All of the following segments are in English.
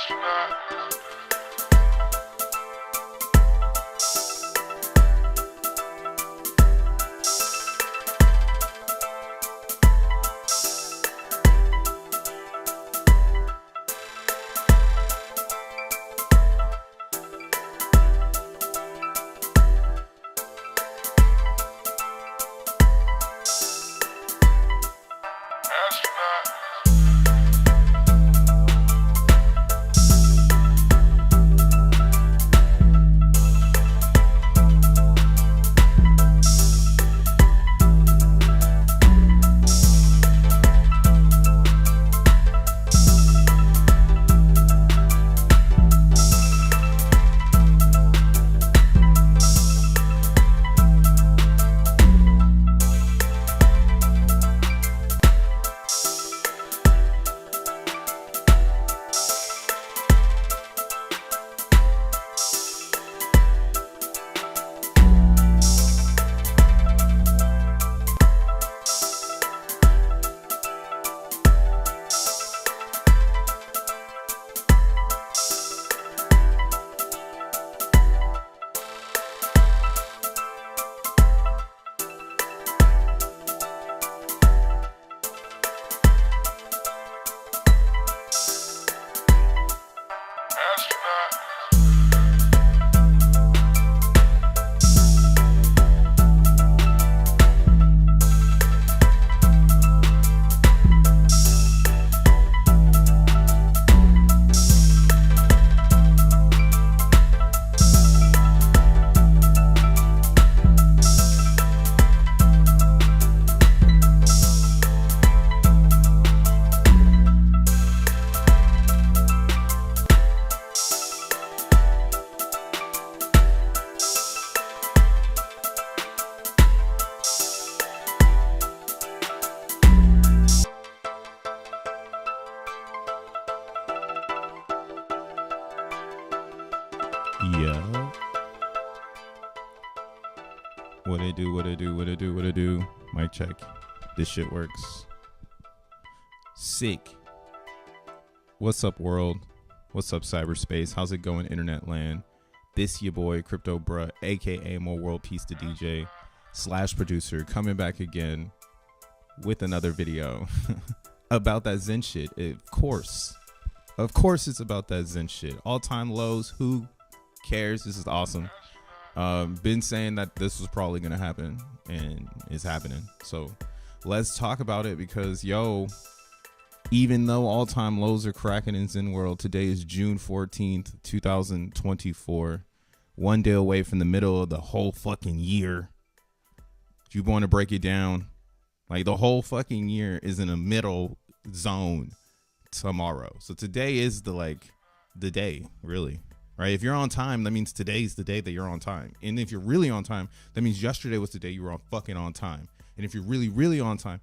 Yeah. What I do. Mic check. This shit works. Sick. What's up, world? What's up, cyberspace? How's it going, internet land? This your boy, Crypto Bruh, aka More World Peace to DJ / producer, coming back again with another video about that Zen shit. Of course it's about that Zen shit. All-time lows, who cares? This is awesome. Been saying that this was probably gonna happen, and it's happening. So let's talk about it, because even though all-time lows are cracking in Zen world, today is June 14th, 2024. One day away from the middle of the whole fucking year. If you want to break it down, like, the whole fucking year is in a middle zone tomorrow. So today is the day, really, right? If you're on time, that means today's the day that you're on time. And if you're really on time, that means yesterday was the day you were fucking on time. And if you're really, really on time,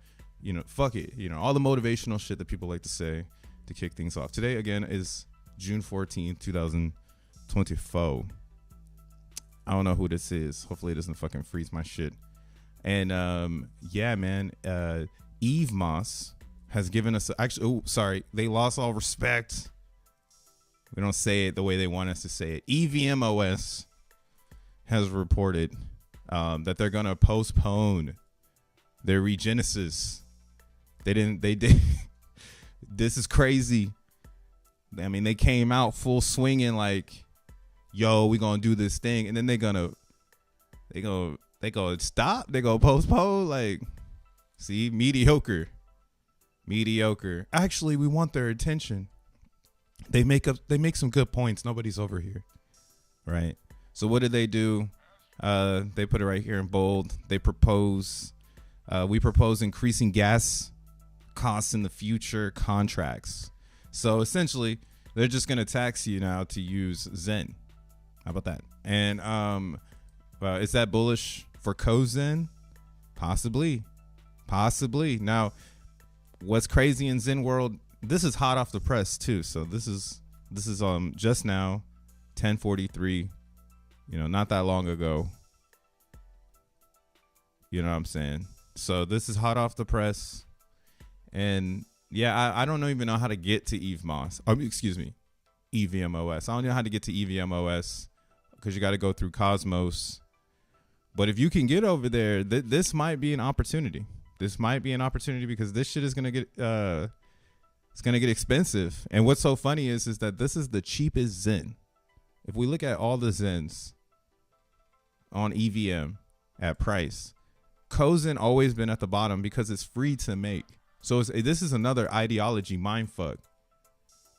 fuck it. All the motivational shit that people like to say to kick things off. Today, again, is June 14th, 2024. I don't know who this is. Hopefully it doesn't fucking freeze my shit. And yeah, man, Eve Moss has given us they lost all respect. We don't say it the way they want us to say it. EVMOS has reported that they're gonna postpone their regenesis. They did. This is crazy. I mean, they came out full swinging like, yo, we gonna do this thing, and then they go stop. They go postpone. Like, see, mediocre. Actually, we want their attention. They make some good points. Nobody's over here, right? So what did they do? They put it right here in bold. They propose. We propose increasing gas costs in the future contracts. So essentially, they're just gonna tax you now to use Zen. How about that? And is that bullish for CoZen? Possibly. Now, what's crazy in Zen world? This is hot off the press too. So this is just now, 10:43. Not that long ago. You know what I'm saying? So this is hot off the press, and yeah, I don't even know how to get to Eve Moss. Excuse me. EVMOS. I don't know how to get to EVMOS because you got to go through Cosmos. But if you can get over there, this might be an opportunity. This might be an opportunity because this shit is gonna get it's gonna get expensive. And what's so funny is that this is the cheapest Zen. If we look at all the Zens on EVM at price, CoZen always been at the bottom because it's free to make. So this is another ideology mindfuck.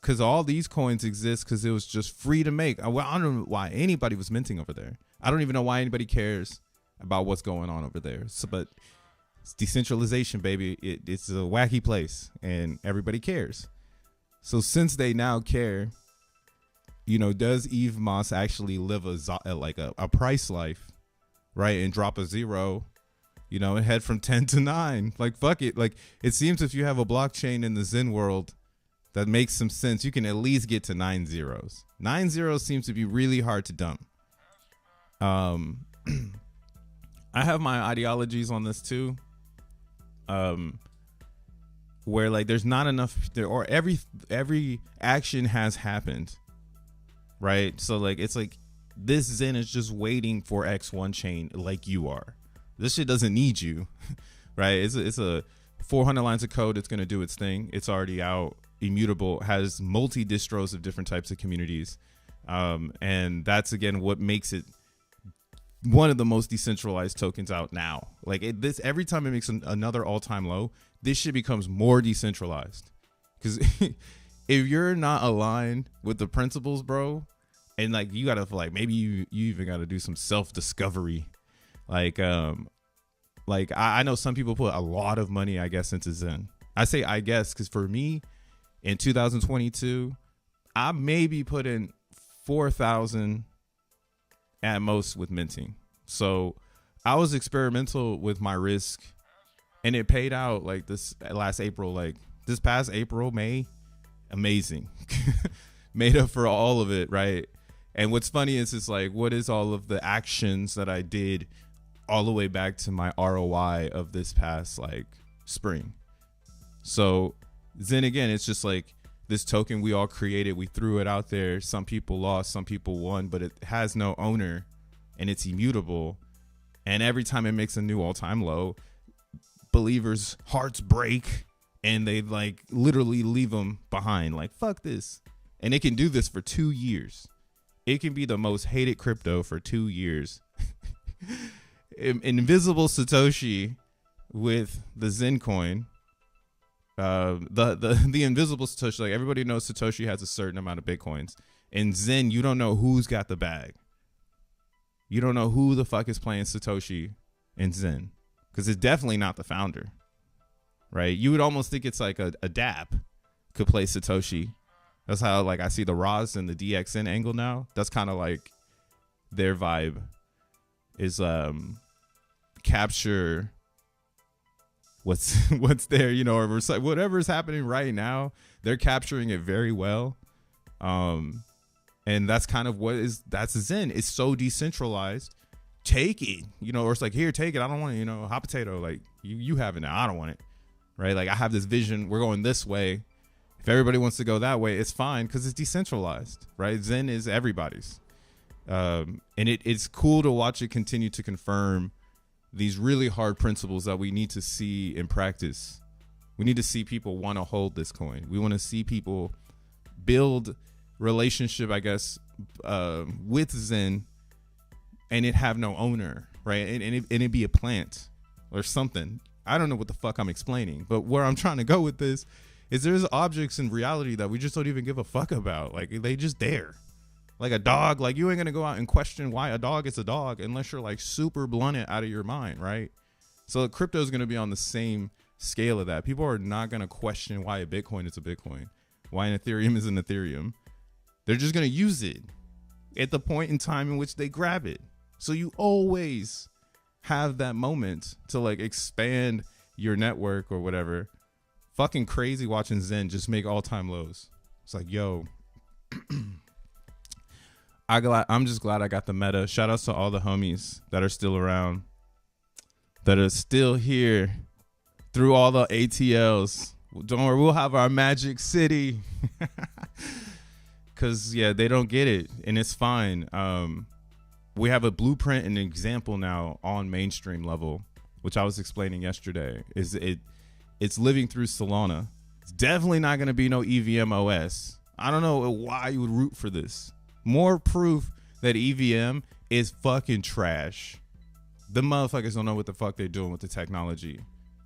Because all these coins exist because it was just free to make. I don't know why anybody was minting over there. I don't even know why anybody cares about what's going on over there. So, but it's decentralization, baby. It's a wacky place, and everybody cares. So since they now care, you know, does EVMOS actually live a price life, right, and drop a zero, you know, and head from 10 to 9? Like, fuck it. Like, it seems if you have a blockchain in the Zen world that makes some sense, you can at least get to 9 zeros. 9 zeros seems to be really hard to dump. I have my ideologies on this too. Where like there's not enough there, or every action has happened, right? So like it's like this Zen is just waiting for X1 chain like you are. This shit doesn't need you, right? It's a 400 lines of code. It's gonna do its thing. It's already out, immutable, has multi distros of different types of communities, and that's again what makes it one of the most decentralized tokens out now. Like this, every time it makes another all-time low, this shit becomes more decentralized. Because if you're not aligned with the principles, bro, and like you gotta like maybe you even gotta do some self-discovery. Like I know some people put a lot of money, I guess, into Zen. I say I guess because for me, in 2022, I maybe put in 4,000 at most with minting. So I was experimental with my risk, and it paid out like this last April, like this past April, May. Amazing. Made up for all of it, right? And what's funny is it's like, what is all of the actions that I did all the way back to my ROI of this past like spring? So then again, it's just like this token we all created, we threw it out there. Some people lost, some people won, but it has no owner and it's immutable. And every time it makes a new all-time low, believers' hearts break and they like literally leave them behind. Like, fuck this. And it can do this for 2 years. It can be the most hated crypto for 2 years. Invisible Satoshi with the Zen coin. The invisible Satoshi, like everybody knows Satoshi has a certain amount of Bitcoins. In Zen, you don't know who's got the bag. You don't know who the fuck is playing Satoshi in Zen. Because it's definitely not the founder. Right? You would almost think it's like a DApp could play Satoshi. That's how like I see the ROS and the DXN angle now. That's kind of like their vibe is capture what's there, you know, or whatever is happening right now. They're capturing it very well. And that's kind of that's Zen. It's so decentralized. Take it, you know, or it's like, here, take it. I don't want it, you know, hot potato. Like you have it now. I don't want it. Right. Like I have this vision. We're going this way. If everybody wants to go that way, it's fine because it's decentralized. Right. Zen is everybody's. And it's cool to watch it continue to confirm these really hard principles that we need to see in practice. We need to see people want to hold this coin. We want to see people build relationship, I guess, with Zen and it have no owner, right? And it be a plant or something. I don't know what the fuck I'm explaining, but where I'm trying to go with this is there's objects in reality that we just don't even give a fuck about. Like they just there. Like a dog, like you ain't gonna go out and question why a dog is a dog unless you're like super blunted out of your mind, right? So crypto is gonna be on the same scale of that. People are not gonna question why a Bitcoin is a Bitcoin, why an Ethereum is an Ethereum. They're just gonna use it at the point in time in which they grab it. So you always have that moment to like expand your network or whatever. Fucking crazy watching Zen just make all-time lows. It's like, yo. I'm just glad I got the meta. Shout outs to all the homies that are still around, that are still here through all the ATLs. Don't worry, we'll have our Magic City. because yeah, they don't get it, and it's fine. We have a blueprint and an example now on mainstream level, which I was explaining yesterday. It's living through Solana. It's definitely not going to be no EVM OS. I don't know why you would root for this. More proof that EVM is fucking trash. The motherfuckers don't know what the fuck they're doing with the technology.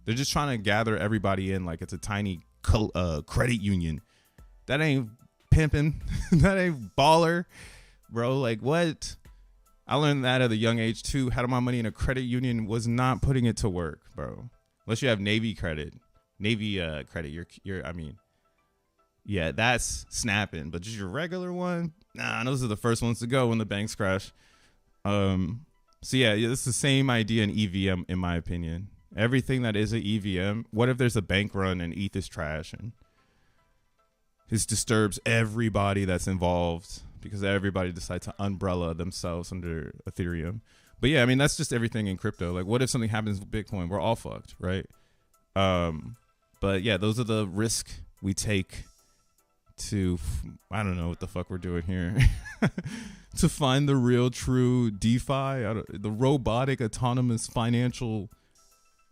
They're just trying to gather everybody in like it's a tiny credit union. That ain't pimping. That ain't baller, bro. Like, what? I learned that at a young age too. Having my money in a credit union was not putting it to work, bro. Unless you have Navy credit. Navy credit. Yeah, that's snapping. But just your regular one, nah, those are the first ones to go when the banks crash. So yeah, it's the same idea in EVM, in my opinion. Everything that is an EVM, what if there's a bank run and ETH is trash and this disturbs everybody that's involved because everybody decides to umbrella themselves under Ethereum. But yeah, I mean, that's just everything in crypto. Like, what if something happens with Bitcoin? We're all fucked, right? But yeah, those are the risks we take to, I don't know what the fuck we're doing here, to find the real true DeFi, the robotic autonomous financial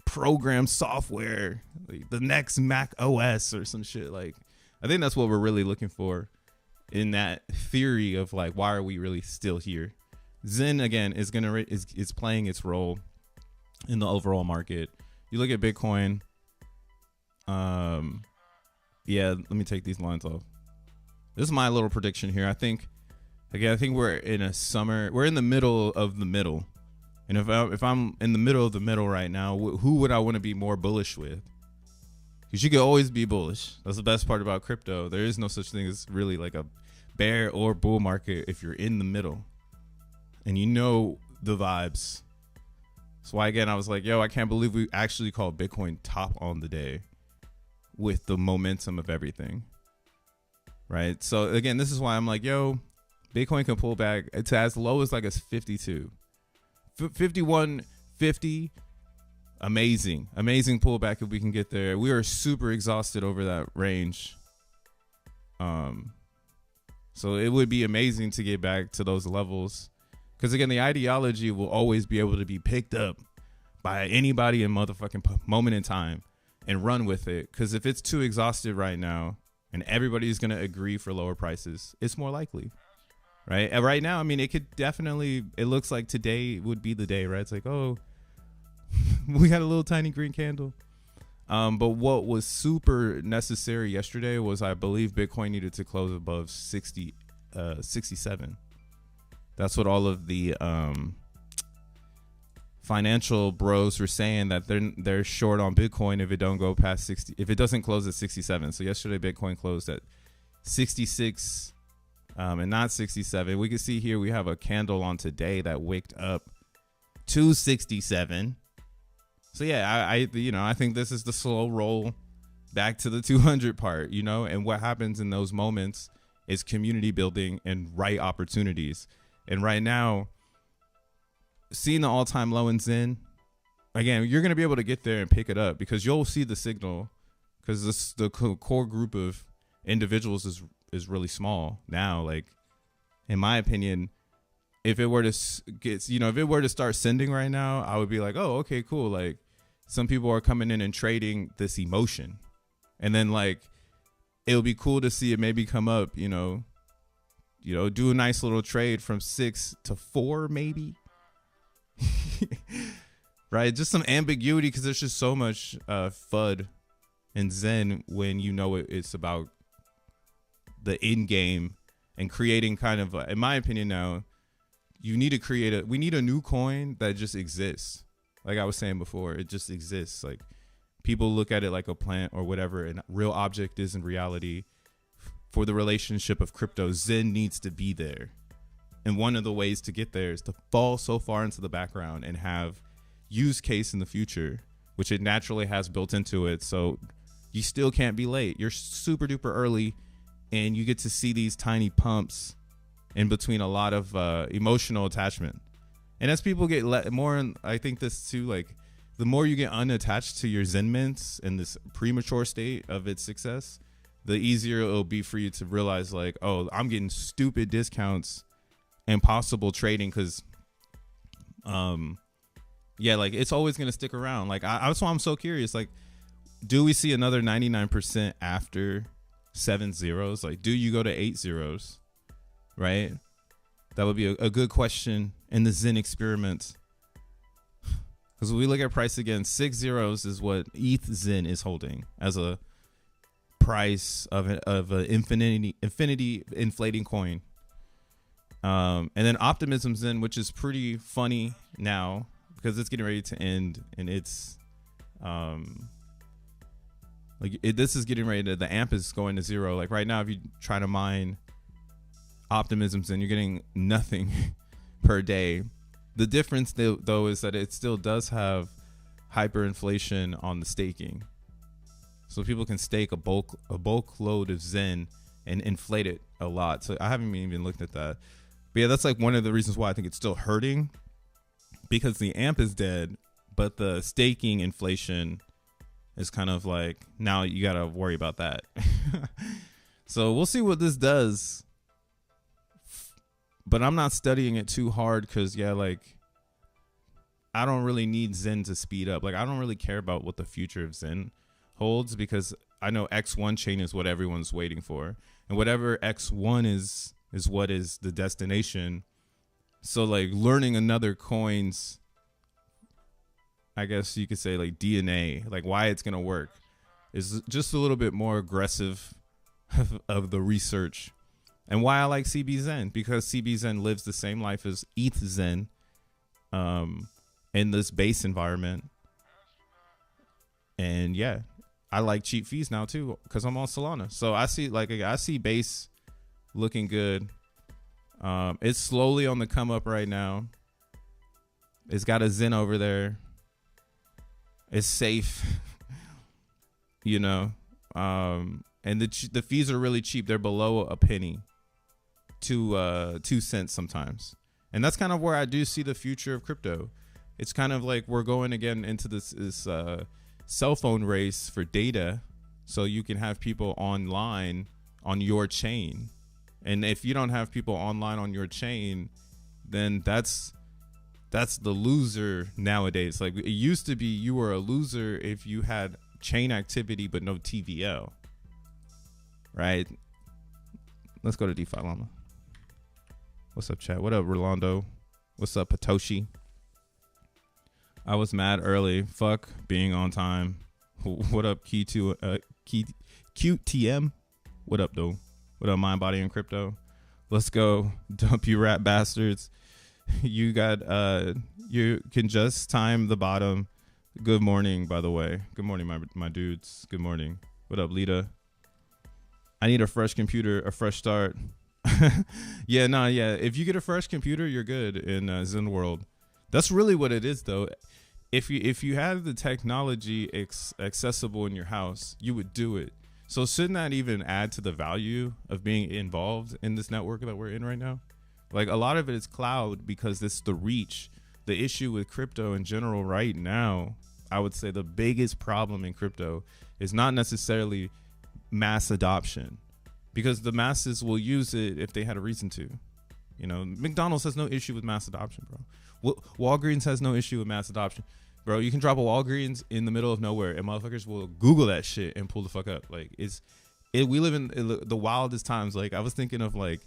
program software, like the next Mac OS or some shit. Like, I think that's what we're really looking for in that theory of like, why are we really still here? Zen again is playing its role in the overall market. You look at Bitcoin. Yeah, let me take these lines off. This is my little prediction here. I think we're in a summer. We're in the middle of the middle. And if I'm in the middle of the middle right now, who would I want to be more bullish with? Because you can always be bullish. That's the best part about crypto. There is no such thing as really like a bear or bull market if you're in the middle. And you know the vibes. That's why, again, I was like, yo, I can't believe we actually called Bitcoin top on the day with the momentum of everything. Right? So, again, this is why I'm like, yo, Bitcoin can pull back. It's as low as like a 52. 51.50. Amazing pullback if we can get there. We are super exhausted over that range. So it would be amazing to get back to those levels. Because again, the ideology will always be able to be picked up by anybody in motherfucking moment in time and run with it. Because if it's too exhausted right now and everybody's going to agree for lower prices, it's more likely. Right? And right now, I mean, it could definitely, it looks like today would be the day, right? It's like, oh, we got a little tiny green candle. But what was super necessary yesterday was, I believe Bitcoin needed to close above 67. That's what all of the financial bros were saying, that they're short on Bitcoin if it don't go past 60, if it doesn't close at 67. So yesterday Bitcoin closed at 66 and not 67. We can see here we have a candle on today that wicked up to 67. So yeah, I think this is the slow roll back to the 200 part, and what happens in those moments is community building and right opportunities. And right now, seeing the all-time low in Zen, again, you're going to be able to get there and pick it up because you'll see the signal, because the core group of individuals is really small now. Like, in my opinion, if it were to start sending right now, I would be like, oh, okay, cool. Like, some people are coming in and trading this emotion, and then like, it would be cool to see it maybe come up, do a nice little trade from 6 to 4, maybe. Right? Just some ambiguity, because there's just so much FUD in Zen when it's about the end game and creating kind of, in my opinion now, we need a new coin that just exists. Like I was saying before, it just exists. Like, people look at it like a plant or whatever, and real object is in reality. For the relationship of crypto, Zen needs to be there. And one of the ways to get there is to fall so far into the background and have use case in the future, which it naturally has built into it. So you still can't be late. You're super duper early, and you get to see these tiny pumps in between a lot of emotional attachment. And as people get more, I think this too, like, the more you get unattached to your Zen mints in this premature state of its success, the easier it'll be for you to realize like, oh, I'm getting stupid discounts and possible trading because yeah, like it's always gonna stick around. Like that's why I'm so curious. Like, do we see another 99% after 7 zeros? Like, do you go to 8 zeros? Right? That would be a good question in the Zen experiment. Because when we look at price again, 6 zeros is what ETH Zen is holding as a price of an infinity inflating coin. And then Optimism Zen, which is pretty funny now because it's getting ready to end, and it's this is getting ready to, the amp is going to 0. Like right now, if you try to mine Optimism Zen, you're getting nothing per day. The difference though is that it still does have hyperinflation on the staking, so people can stake a bulk load of Zen and inflate it a lot. So I haven't even looked at that, but yeah, that's like one of the reasons why I think it's still hurting, because the amp is dead, but the staking inflation is kind of like, now you gotta worry about that. So we'll see what this does. But I'm not studying it too hard because, yeah, like, I don't really need Zen to speed up. Like, I don't really care about what the future of Zen holds, because I know X1 chain is what everyone's waiting for. And whatever X1 is what is the destination. So, like, learning another coin's, I guess you could say, like, DNA, like, why it's going to work, is just a little bit more aggressive of the research. And why I like CB Zen, because CB Zen lives the same life as ETH Zen in this base environment. And yeah, I like cheap fees now too, because I'm on Solana. So I see base looking good. It's slowly on the come up right now. It's got a Zen over there. It's safe, you know. And the fees are really cheap. They're below a penny. 2 cents sometimes. And that's kind of where I do see the future of crypto. It's kind of like we're going again into this cell phone race for data, so you can have people online on your chain. And if you don't have people online on your chain, then that's the loser nowadays. Like, it used to be you were a loser if you had chain activity but no TVL, right? Let's go to DeFi Llama. What's up, chat? What up, Rolando? What's up, Patoshi? I was mad early. Fuck being on time. What up, QTM? What up, though? What up, Mind, Body, and Crypto? Let's go. Dump you rat bastards. You got, you can just time the bottom. Good morning, by the way. Good morning, my dudes. Good morning. What up, Lita? I need a fresh computer, a fresh start. Yeah. If you get a fresh computer, you're good in Zen world. That's really what it is, though. If you have the technology accessible in your house, you would do it. So shouldn't that even add to the value of being involved in this network that we're in right now? Like, a lot of it is cloud because it's the reach. The issue with crypto in general right now, I would say the biggest problem in crypto is not necessarily mass adoption, because the masses will use it if they had a reason to. You know, McDonald's has no issue with mass adoption, bro. Walgreens has no issue with mass adoption, bro. You can drop a Walgreens in the middle of nowhere and motherfuckers will Google that shit and pull the fuck up. Like, we live in the wildest times. Like, I was thinking of, like,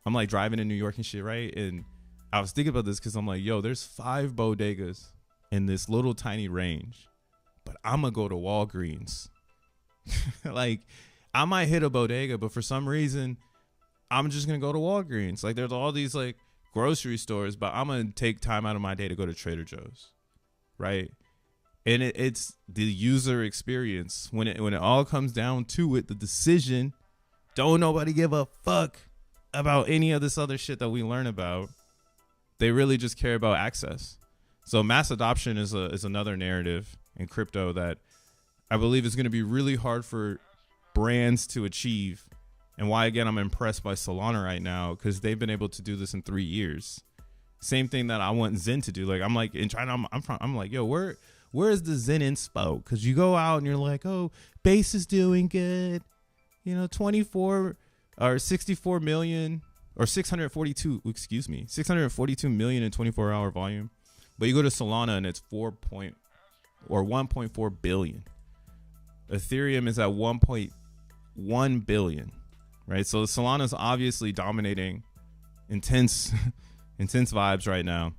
I'm like driving in New York and shit, right? And I was thinking about this because I'm like, yo, there's 5 bodegas in this little tiny range, but I'm gonna go to Walgreens. Like, I might hit a bodega, but for some reason, I'm just going to go to Walgreens. Like, there's all these, like, grocery stores, but I'm going to take time out of my day to go to Trader Joe's, right? And it's the user experience. When it all comes down to it, the decision, don't nobody give a fuck about any of this other shit that we learn about. They really just care about access. So mass adoption is another narrative in crypto that I believe is going to be really hard for brands to achieve, and why, again, I'm impressed by Solana right now, because they've been able to do this in 3 years. Same thing that I want Zen to do. Like, I'm like in China, I'm like, yo, where is the Zen inspo? Because you go out and you're like, oh, base is doing good, 24 or 64 million or 642, excuse me, 642 million in 24-hour volume. But you go to Solana and it's 1.4 billion. Ethereum is at 1.1 billion, right? So Solana is obviously dominating, intense vibes right now.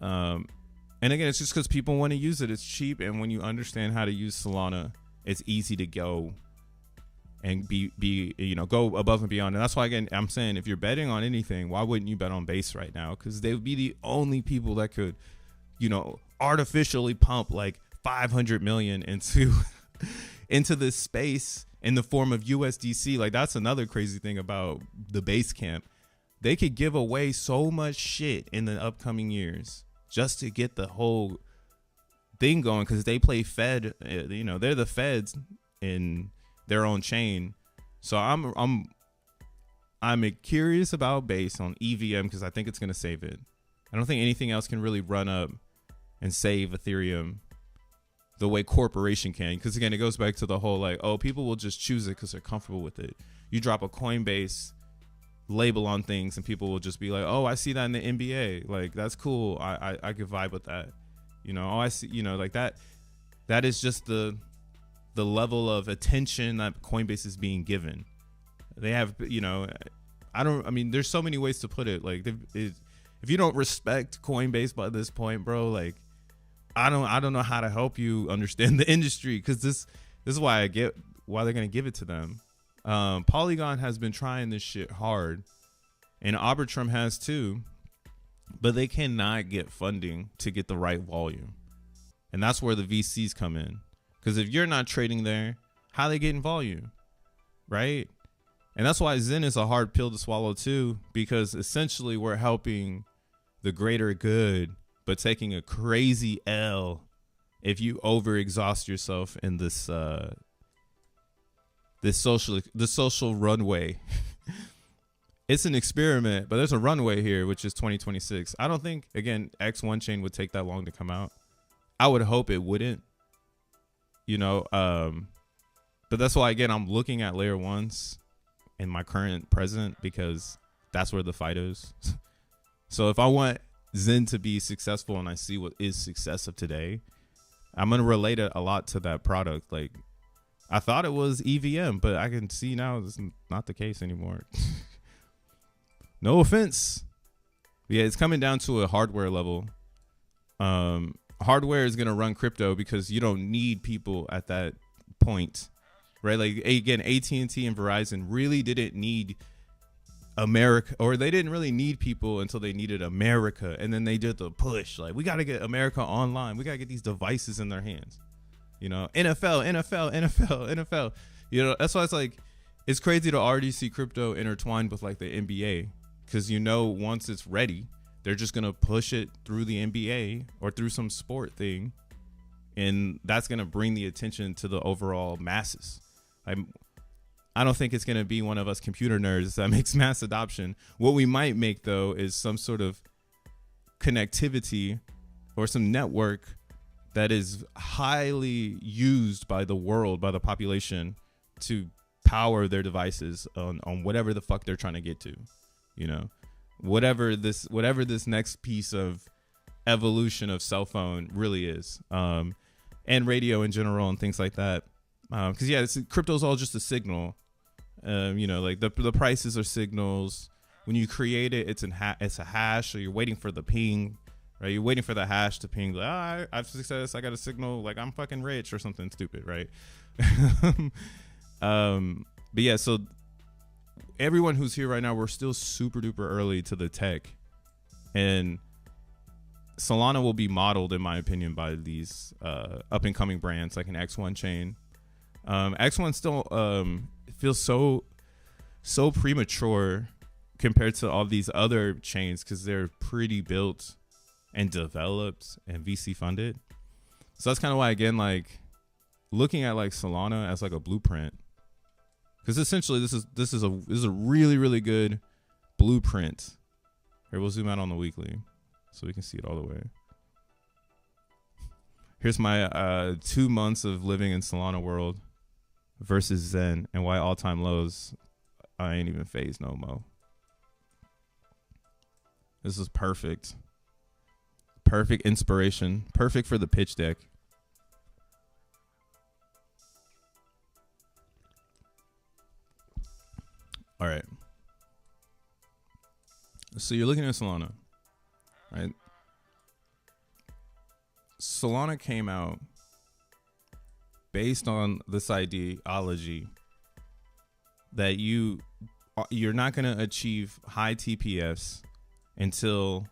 And again, it's just because people want to use it. It's cheap, and when you understand how to use Solana, it's easy to go and go above and beyond. And that's why, again, I'm saying if you're betting on anything, why wouldn't you bet on Base right now? Because they would be the only people that could, artificially pump like 500 million into this space in the form of USDC. Like, that's another crazy thing about the Base camp. They could give away so much shit in the upcoming years just to get the whole thing going, because they play Fed. They're the Feds in their own chain. So I'm curious about Base on EVM because I think it's going to save it. I don't think anything else can really run up and save Ethereum the way corporation can, because again, it goes back to the whole people will just choose it because they're comfortable with it. You drop a Coinbase label on things and people will just be like, oh, I see that in the NBA, like that's cool, I could vibe with that, I see, like that is just the level of attention that Coinbase is being given. They have, there's so many ways to put it. Like, if you don't respect Coinbase by this point, bro, like I don't know how to help you understand the industry, because this is why I get why they're gonna give it to them. Polygon has been trying this shit hard, and Arbitrum has too, but they cannot get funding to get the right volume, and that's where the VCs come in. Because if you're not trading there, how are they getting volume, right? And that's why XEN is a hard pill to swallow too, because essentially we're helping the greater good, but taking a crazy L if you overexhaust yourself in this social runway. It's an experiment, but there's a runway here, which is 2026. I don't think, again, X1 chain would take that long to come out. I would hope it wouldn't, but that's why, again, I'm looking at layer ones in my current present, because that's where the fight is. So if I want XEN to be successful and I see what is success of today, I'm going to relate it a lot to that product. Like, I thought it was EVM, but I can see now it's not the case anymore. No offense. Yeah, it's coming down to a hardware level. Hardware is going to run crypto because you don't need people at that point, right? Like, again, AT&T and Verizon really didn't need America, or they didn't really need people until they needed America. And then they did the push. Like, we got to get America online. We got to get these devices in their hands. NFL. That's why it's like, it's crazy to already see crypto intertwined with like the NBA, because once it's ready, they're just gonna push it through the NBA or through some sport thing, and that's gonna bring the attention to the overall masses. I don't think it's gonna be one of us computer nerds that makes mass adoption. What we might make though is some sort of connectivity or some network that is highly used by the world, by the population, to power their devices on whatever the fuck they're trying to get to, whatever this next piece of evolution of cell phone really is, and radio in general and things like that. Because crypto's all just a signal. Like the prices are signals. When you create it, it's a hash, so you're waiting for the ping. Right, you're waiting for the hash to ping, like, I've success, I got a signal, like I'm fucking rich or something stupid, right? But yeah, so everyone who's here right now, we're still super duper early to the tech, and Solana will be modeled, in my opinion, by these up and coming brands like an X1 chain. X1 still feels so premature compared to all these other chains, because they're pretty built and developed and VC funded. So that's kind of why, again, like looking at like Solana as like a blueprint, because essentially this is a really, really good blueprint. Here, we'll zoom out on the weekly so we can see it all the way. Here's my 2 months of living in Solana world. versus Zen, and why all-time lows I ain't even phased no more. This is perfect. Perfect inspiration. Perfect for the pitch deck. All right. So you're looking at Solana, right? Solana came out based on this ideology that you're not going to achieve high TPS until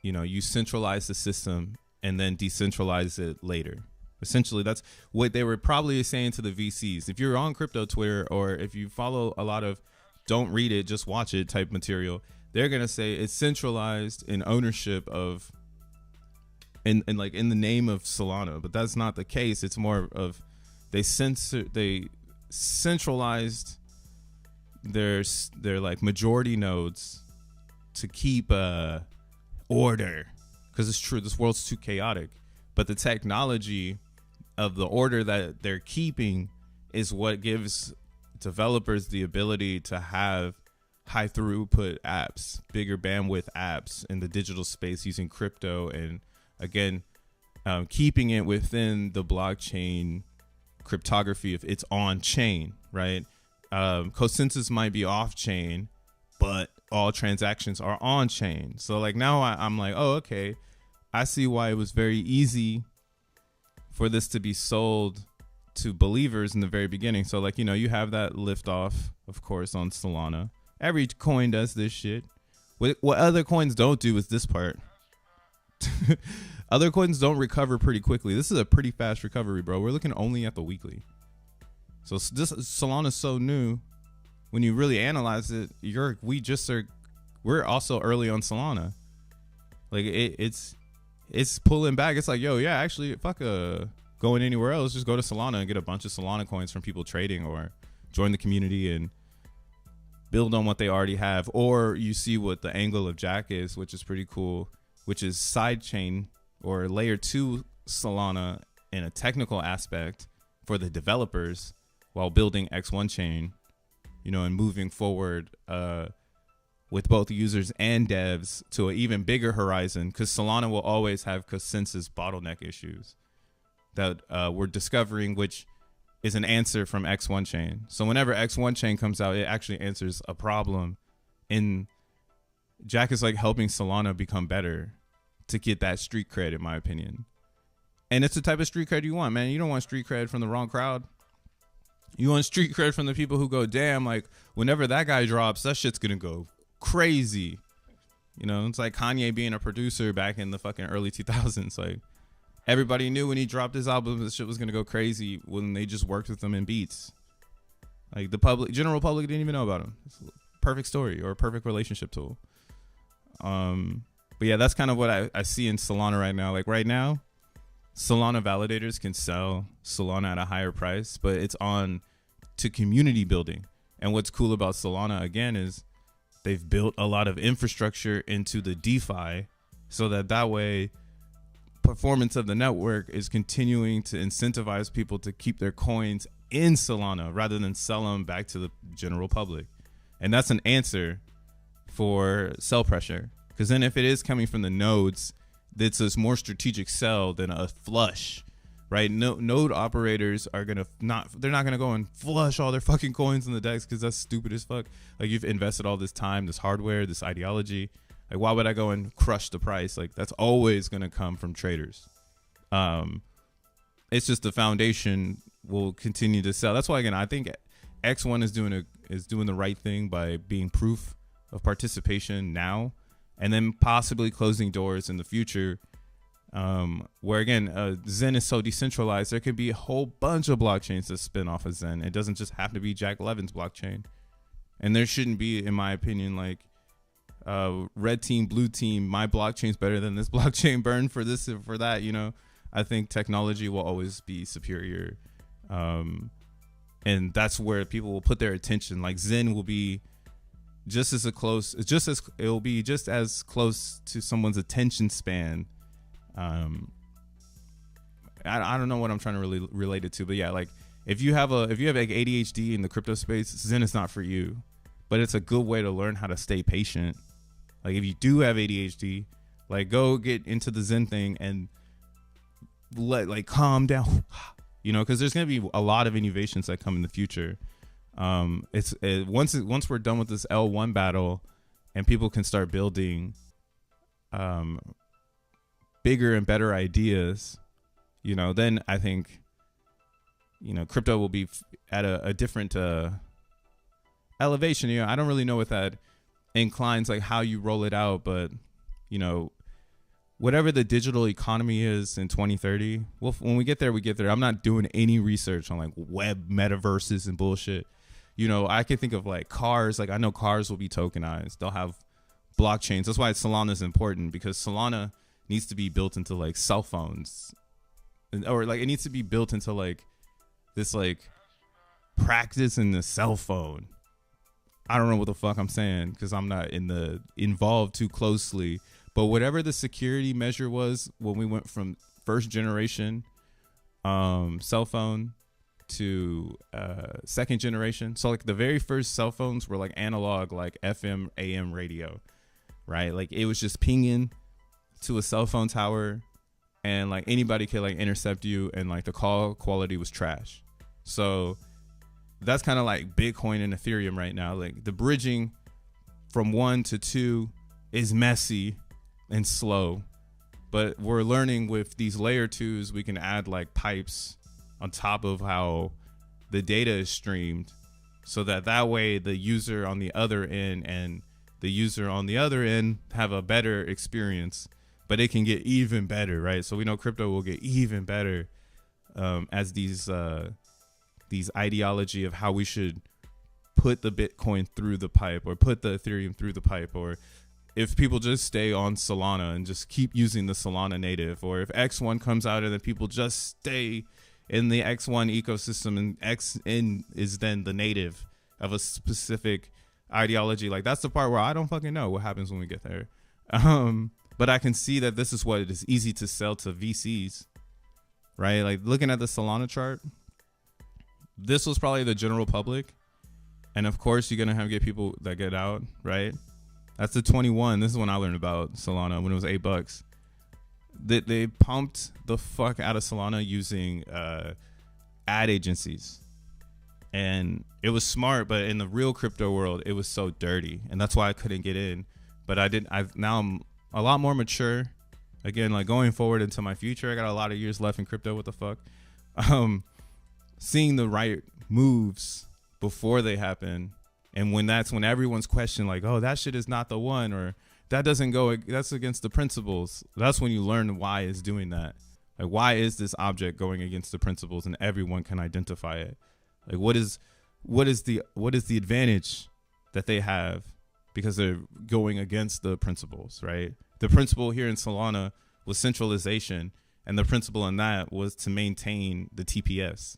you centralize the system and then decentralize it later. Essentially, that's what they were probably saying to the VCs. If you're on crypto Twitter, or if you follow a lot of don't read it, just watch it type material, they're going to say it's centralized in ownership of in the name of Solana, but that's not the case. It's more of they centralized their like majority nodes to keep order, because it's true, this world's too chaotic, but the technology of the order that they're keeping is what gives developers the ability to have high throughput apps, bigger bandwidth apps in the digital space using crypto, and again, keeping it within the blockchain cryptography if it's on chain, right? Consensus might be off chain, but all transactions are on chain. So like now I'm like, oh, okay, I see why it was very easy for this to be sold to believers in the very beginning. So like, you have that lift off, of course, on Solana. Every coin does this shit. What other coins don't do is this part. Other coins don't recover pretty quickly. This is a pretty fast recovery, bro. We're looking only at the weekly. So this Solana's so new. When you really analyze it, we're also early on Solana. Like it's pulling back. It's like, yo, yeah, actually, fuck going anywhere else. Just go to Solana and get a bunch of Solana coins from people trading, or join the community and build on what they already have. Or you see what the angle of Jack is, which is pretty cool, which is sidechain or layer 2 Solana in a technical aspect for the developers while building X1 chain, and moving forward with both users and devs to an even bigger horizon, because Solana will always have consensus bottleneck issues that we're discovering, which is an answer from X1 chain. So whenever X1 chain comes out, it actually answers a problem. And Jack is like helping Solana become better to get that street cred, in my opinion. And it's the type of street cred you want, man. You don't want street cred from the wrong crowd. You want street cred from the people who go, damn, like whenever that guy drops, that shit's gonna go crazy. It's like Kanye being a producer back in the fucking early 2000s. Like everybody knew when he dropped his album, this shit was gonna go crazy when they just worked with him in beats. Like the general public didn't even know about him. It's a perfect story, or a perfect relationship tool. But yeah, that's kind of what I see in Solana right now. Like right now, Solana validators can sell Solana at a higher price, but it's on to community building. And what's cool about Solana, again, is they've built a lot of infrastructure into the DeFi so that way performance of the network is continuing to incentivize people to keep their coins in Solana rather than sell them back to the general public. And that's an answer for sell pressure, because then if it is coming from the nodes, it's a more strategic sell than a flush, right? Node operators are they're not gonna go and flush all their fucking coins in the DEX, because that's stupid as fuck. Like you've invested all this time, this hardware, this ideology. Like why would I go and crush the price? Like that's always gonna come from traders. It's just the foundation will continue to sell. That's why, again, I think X1 is doing the right thing by being proof of participation now, and then possibly closing doors in the future, where again, Zen is so decentralized, there could be a whole bunch of blockchains that spin off of Zen. It doesn't just have to be Jack Levin's blockchain, and there shouldn't be, in my opinion, like red team, blue team, my blockchain's better than this blockchain, burn for this or for that. I think technology will always be superior, and that's where people will put their attention. Like Zen will be it'll be just as close to someone's attention span. I don't know what I'm trying to really relate it to, but yeah, like if you have like ADHD in the crypto space, Zen is not for you. But it's a good way to learn how to stay patient. Like if you do have ADHD, like go get into the Zen thing and calm down, because there's gonna be a lot of innovations that come in the future. Once we're done with this L1 battle, and people can start building bigger and better ideas, then I think crypto will be at a different elevation. I don't really know what that inclines, like how you roll it out, but whatever the digital economy is in 2030, well, when we get there, we get there. I'm not doing any research on like web metaverses and bullshit. I can think of like cars. Like I know cars will be tokenized. They'll have blockchains. That's why Solana is important, because Solana needs to be built into like cell phones, or like it needs to be built into like this like practice in the cell phone. I don't know what the fuck I'm saying because I'm not involved too closely. But whatever the security measure was when we went from first generation cell phone to second generation. So like the very first cell phones were like analog, like FM, AM radio, right? Like it was just pinging to a cell phone tower, and like anybody could like intercept you, and like the call quality was trash. So that's kind of like Bitcoin and Ethereum right now. Like the bridging from 1 to 2 is messy and slow, but we're learning with these layer 2s, we can add like pipes on top of how the data is streamed, so that way the user on the other end and the user on the other end have a better experience, but it can get even better, right? So we know crypto will get even better as these ideology of how we should put the Bitcoin through the pipe, or put the Ethereum through the pipe, or if people just stay on Solana and just keep using the Solana native, or if X1 comes out and then people just stay in the X1 ecosystem and XN is then the native of a specific ideology. Like that's the part where I don't fucking know what happens when we get there. But I can see that this is what it is easy to sell to VCs, right? Like looking at the Solana chart, this was probably the general public. And of course you're going to get people that get out, right? That's the 21. This is when I learned about Solana, when it was $8. They pumped the fuck out of Solana using ad agencies. And it was smart, but in the real crypto world, it was so dirty. And that's why I couldn't get in. But now I'm a lot more mature. Again, like going forward into my future, I got a lot of years left in crypto. What the fuck? Seeing the right moves before they happen, and when everyone's questioning like, oh, that shit is not the one, or that's against the principles, that's when you learn why it's doing that. Like, why is this object going against the principles, and everyone can identify it? Like, what is the advantage that they have because they're going against the principles, right? The principle here in Solana was centralization, and the principle in that was to maintain the TPS,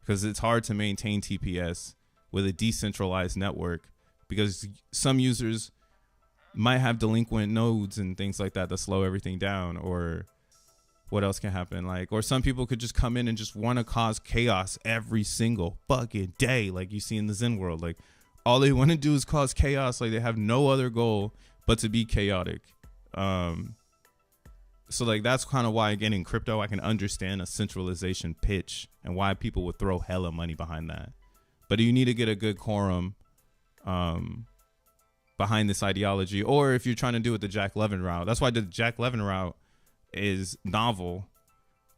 because it's hard to maintain TPS with a decentralized network, because some users might have delinquent nodes and things like that slow everything down. Or what else can happen? Like, or some people could just come in and just want to cause chaos every single fucking day, like you see in the Zen world. Like, all they want to do is cause chaos. Like, they have no other goal but to be chaotic. So like that's kind of why, again, in crypto I can understand a centralization pitch and why people would throw hella money behind that. But you need to get a good quorum behind this ideology. Or if you're trying to do it the Jack Levin route, that's why the Jack Levin route is novel,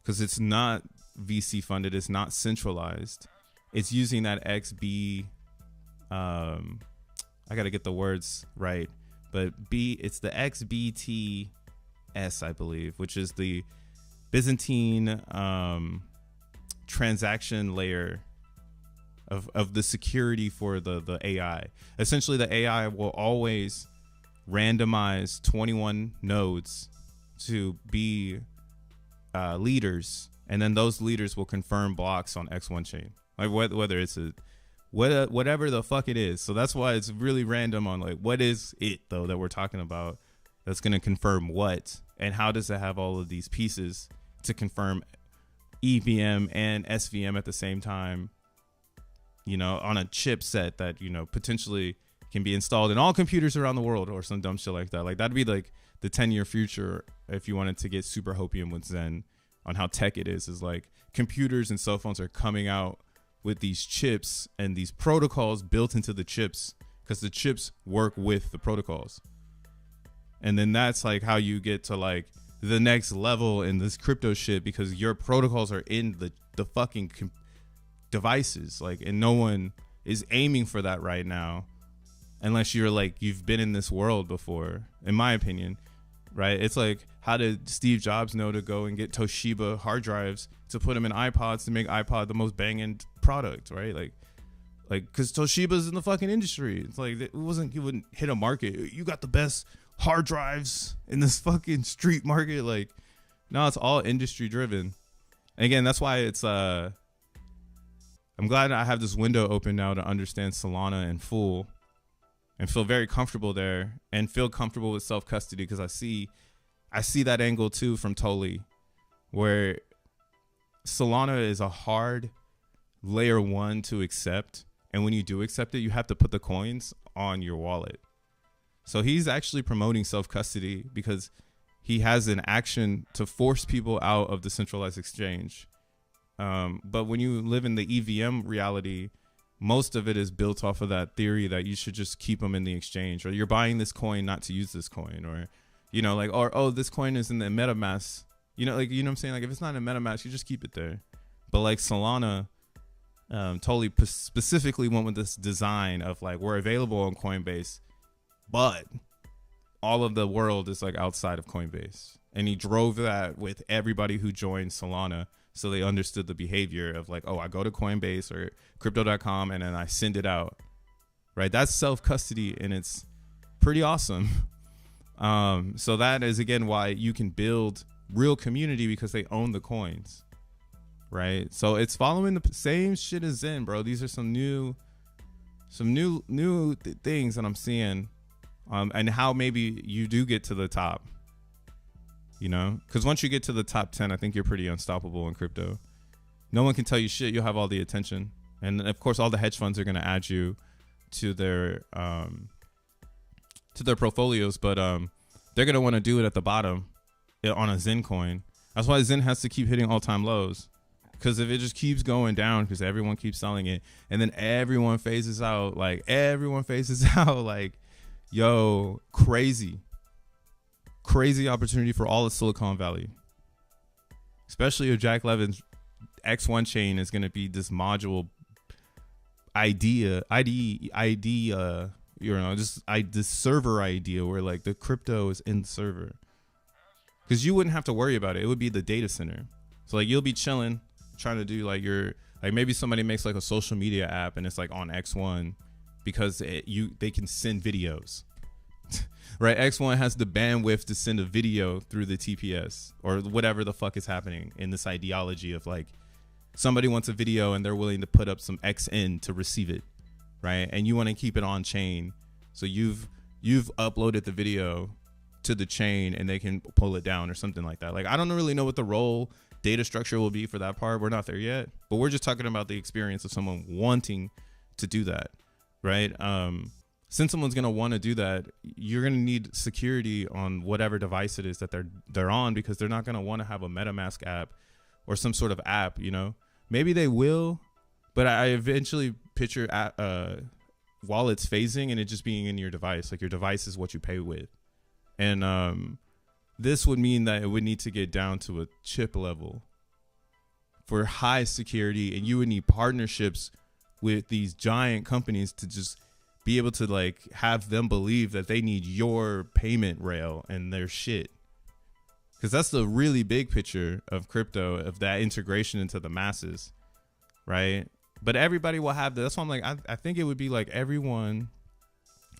because it's not VC funded, it's not centralized. It's using that XB, I gotta get the words right, but it's the XBTS, I believe, which is the Byzantine transaction layer of the security for the AI. Essentially, the AI will always randomize 21 nodes to be leaders, and then those leaders will confirm blocks on X1 chain, like whether it's whatever the fuck it is. So that's why it's really random on like what is it though that we're talking about that's going to confirm what, and how does it have all of these pieces to confirm EVM and SVM at the same time, on a chipset that, potentially can be installed in all computers around the world or some dumb shit like that. Like that'd be like the 10-year future if you wanted to get super hopium with Zen on how tech it is like computers and cell phones are coming out with these chips and these protocols built into the chips because the chips work with the protocols. And then that's like how you get to like the next level in this crypto shit because your protocols are in the fucking devices. Like, and no one is aiming for that right now unless you're like, you've been in this world before, in my opinion, right? It's like, how did Steve Jobs know to go and get Toshiba hard drives to put them in iPods to make iPod the most banging product, right? Like, because Toshiba's in the fucking industry. It's like, he wouldn't hit a market. You got the best hard drives in this fucking street market. Like, no, it's all industry driven. And again, that's why it's, I'm glad I have this window open now to understand Solana in full and feel very comfortable there and feel comfortable with self-custody because I see that angle too from Toli where Solana is a hard layer 1 to accept. And when you do accept it, you have to put the coins on your wallet. So he's actually promoting self-custody because he has an action to force people out of the centralized exchange. But when you live in the EVM reality, most of it is built off of that theory that you should just keep them in the exchange, or you're buying this coin not to use this coin, or, oh, this coin is in the MetaMask, what I'm saying? Like if it's not in MetaMask, you just keep it there. But like Solana, totally specifically went with this design of like, we're available on Coinbase, but all of the world is like outside of Coinbase. And he drove that with everybody who joined Solana. So they understood the behavior of like, oh, I go to Coinbase or crypto.com and then I send it out, right? That's self-custody and it's pretty awesome. So that is, again, why you can build real community because they own the coins, right? So it's following the same shit as Zen, bro. These are some new things that I'm seeing, and how maybe you do get to the top. Because once you get to the top 10, I think you're pretty unstoppable in crypto. No one can tell you shit. You'll have all the attention. And of course, all the hedge funds are going to add you to their portfolios, but they're going to want to do it at the bottom on a Zen coin. That's why Zen has to keep hitting all-time lows. Because if it just keeps going down, because everyone keeps selling it, and then everyone phases out, like, yo, crazy opportunity for all of Silicon Valley, especially if Jack Levin's X1 chain is going to be this module this server idea where like the crypto is in the server, because you wouldn't have to worry about it. It would be the data center. So like you'll be chilling, trying to do like maybe somebody makes like a social media app and it's like on X1 because they can send videos. Right, X1 has the bandwidth to send a video through the TPS or whatever the fuck is happening in this ideology of like somebody wants a video and they're willing to put up some XN to receive it, right? And you want to keep it on chain, so you've uploaded the video to the chain and they can pull it down or something like that. Like I don't really know what the role data structure will be for that part. We're not there yet, but we're just talking about the experience of someone wanting to do that, right? Since someone's going to want to do that, you're going to need security on whatever device it is that they're on, because they're not going to want to have a MetaMask app or some sort of app, Maybe they will, but I eventually picture wallets phasing and it just being in your device. Like your device is what you pay with. And this would mean that it would need to get down to a chip level for high security, and you would need partnerships with these giant companies to just be able to like have them believe that they need your payment rail and their shit, because that's the really big picture of crypto, of that integration into the masses, right? But everybody will have that. That's why I'm like, I think it would be like everyone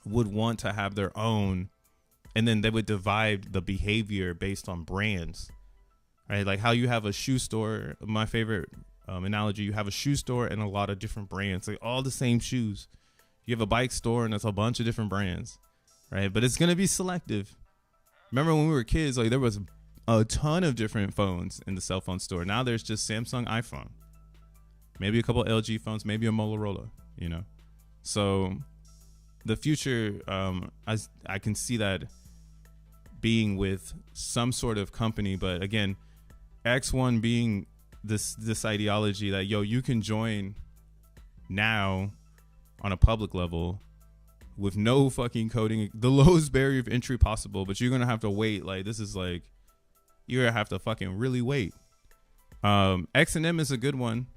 would want to have their own, and then they would divide the behavior based on brands, right? Like how you have a shoe store. My favorite analogy, you have a shoe store and a lot of different brands, like all the same shoes. You have a bike store and it's a bunch of different brands, right? But it's going to be selective. Remember when we were kids, like there was a ton of different phones in the cell phone store. Now there's just Samsung, iPhone. maybe a couple LG phones, maybe a Motorola, you know. So the future, I can see that being with some sort of company. But again, X1 being this ideology that, yo, you can join now on a public level with no fucking coding, the lowest barrier of entry possible, but you're gonna have to wait. Like, this is like, you're gonna have to fucking really wait. XEN is a good one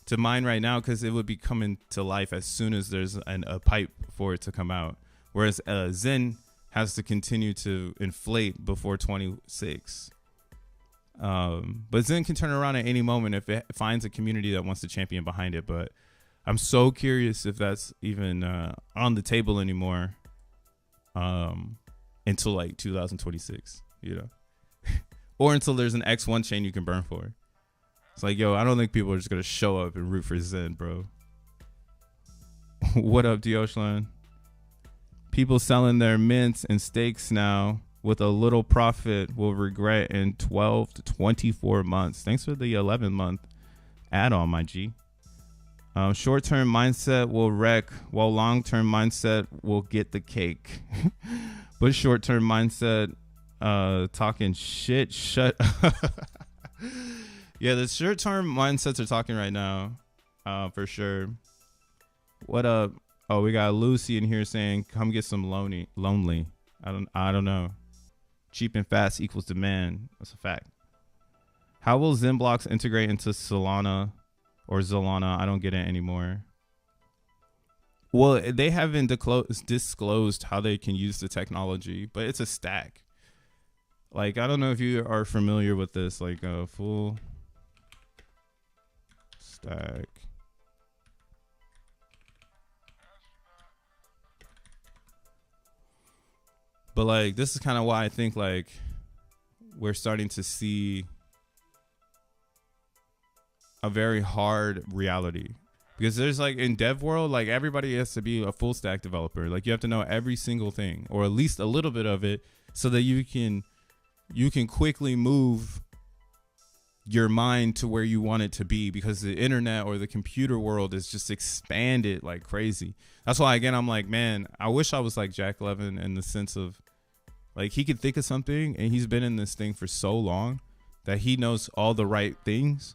to mine right now because it would be coming to life as soon as there's a pipe for it to come out, whereas Zen has to continue to inflate before 26. But Zen can turn around at any moment if it finds a community that wants to champion behind it. But I'm so curious if that's even on the table anymore until like 2026, you know, or until there's an X1 chain you can burn for. It's like, yo, I don't think people are just going to show up and root for Zen, bro. What up, Dioslan? People selling their mints and stakes now with a little profit will regret in 12 to 24 months. Thanks for the 11-month add-on, my G. Short-term mindset will wreck, while long-term mindset will get the cake. But short-term mindset, talking shit, shut up. Yeah, the short-term mindsets are talking right now, for sure. What up? Oh, we got Lucy in here saying, "Come get some lonely." I don't know. Cheap and fast equals demand. That's a fact. How will XENblocks integrate into Solana or Solana? I don't get it anymore. Well, they haven't disclosed how they can use the technology, but it's a stack. Like, I don't know if you are familiar with this, like a full stack. But like, this is kind of why I think like we're starting to see a very hard reality, because there's like in dev world, like everybody has to be a full stack developer. Like, you have to know every single thing, or at least a little bit of it, so that you can quickly move your mind to where you want it to be, because the internet or the computer world is just expanded like crazy. That's why, again, I'm like, man, I wish I was like Jack Levin, in the sense of like, he could think of something and he's been in this thing for so long that he knows all the right things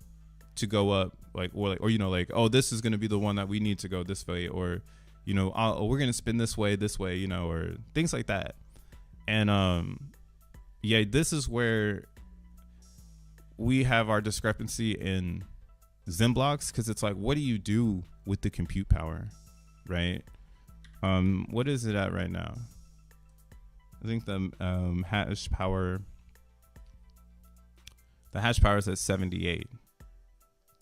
to go up, like, or you know, like, oh, this is going to be the one that we need to go this way, or, you know, we're going to spin this way, you know, or things like that. And yeah, this is where we have our discrepancy in XENblocks, because it's like, what do you do with the compute power, right? What is it at right now? I think the hash power is at 78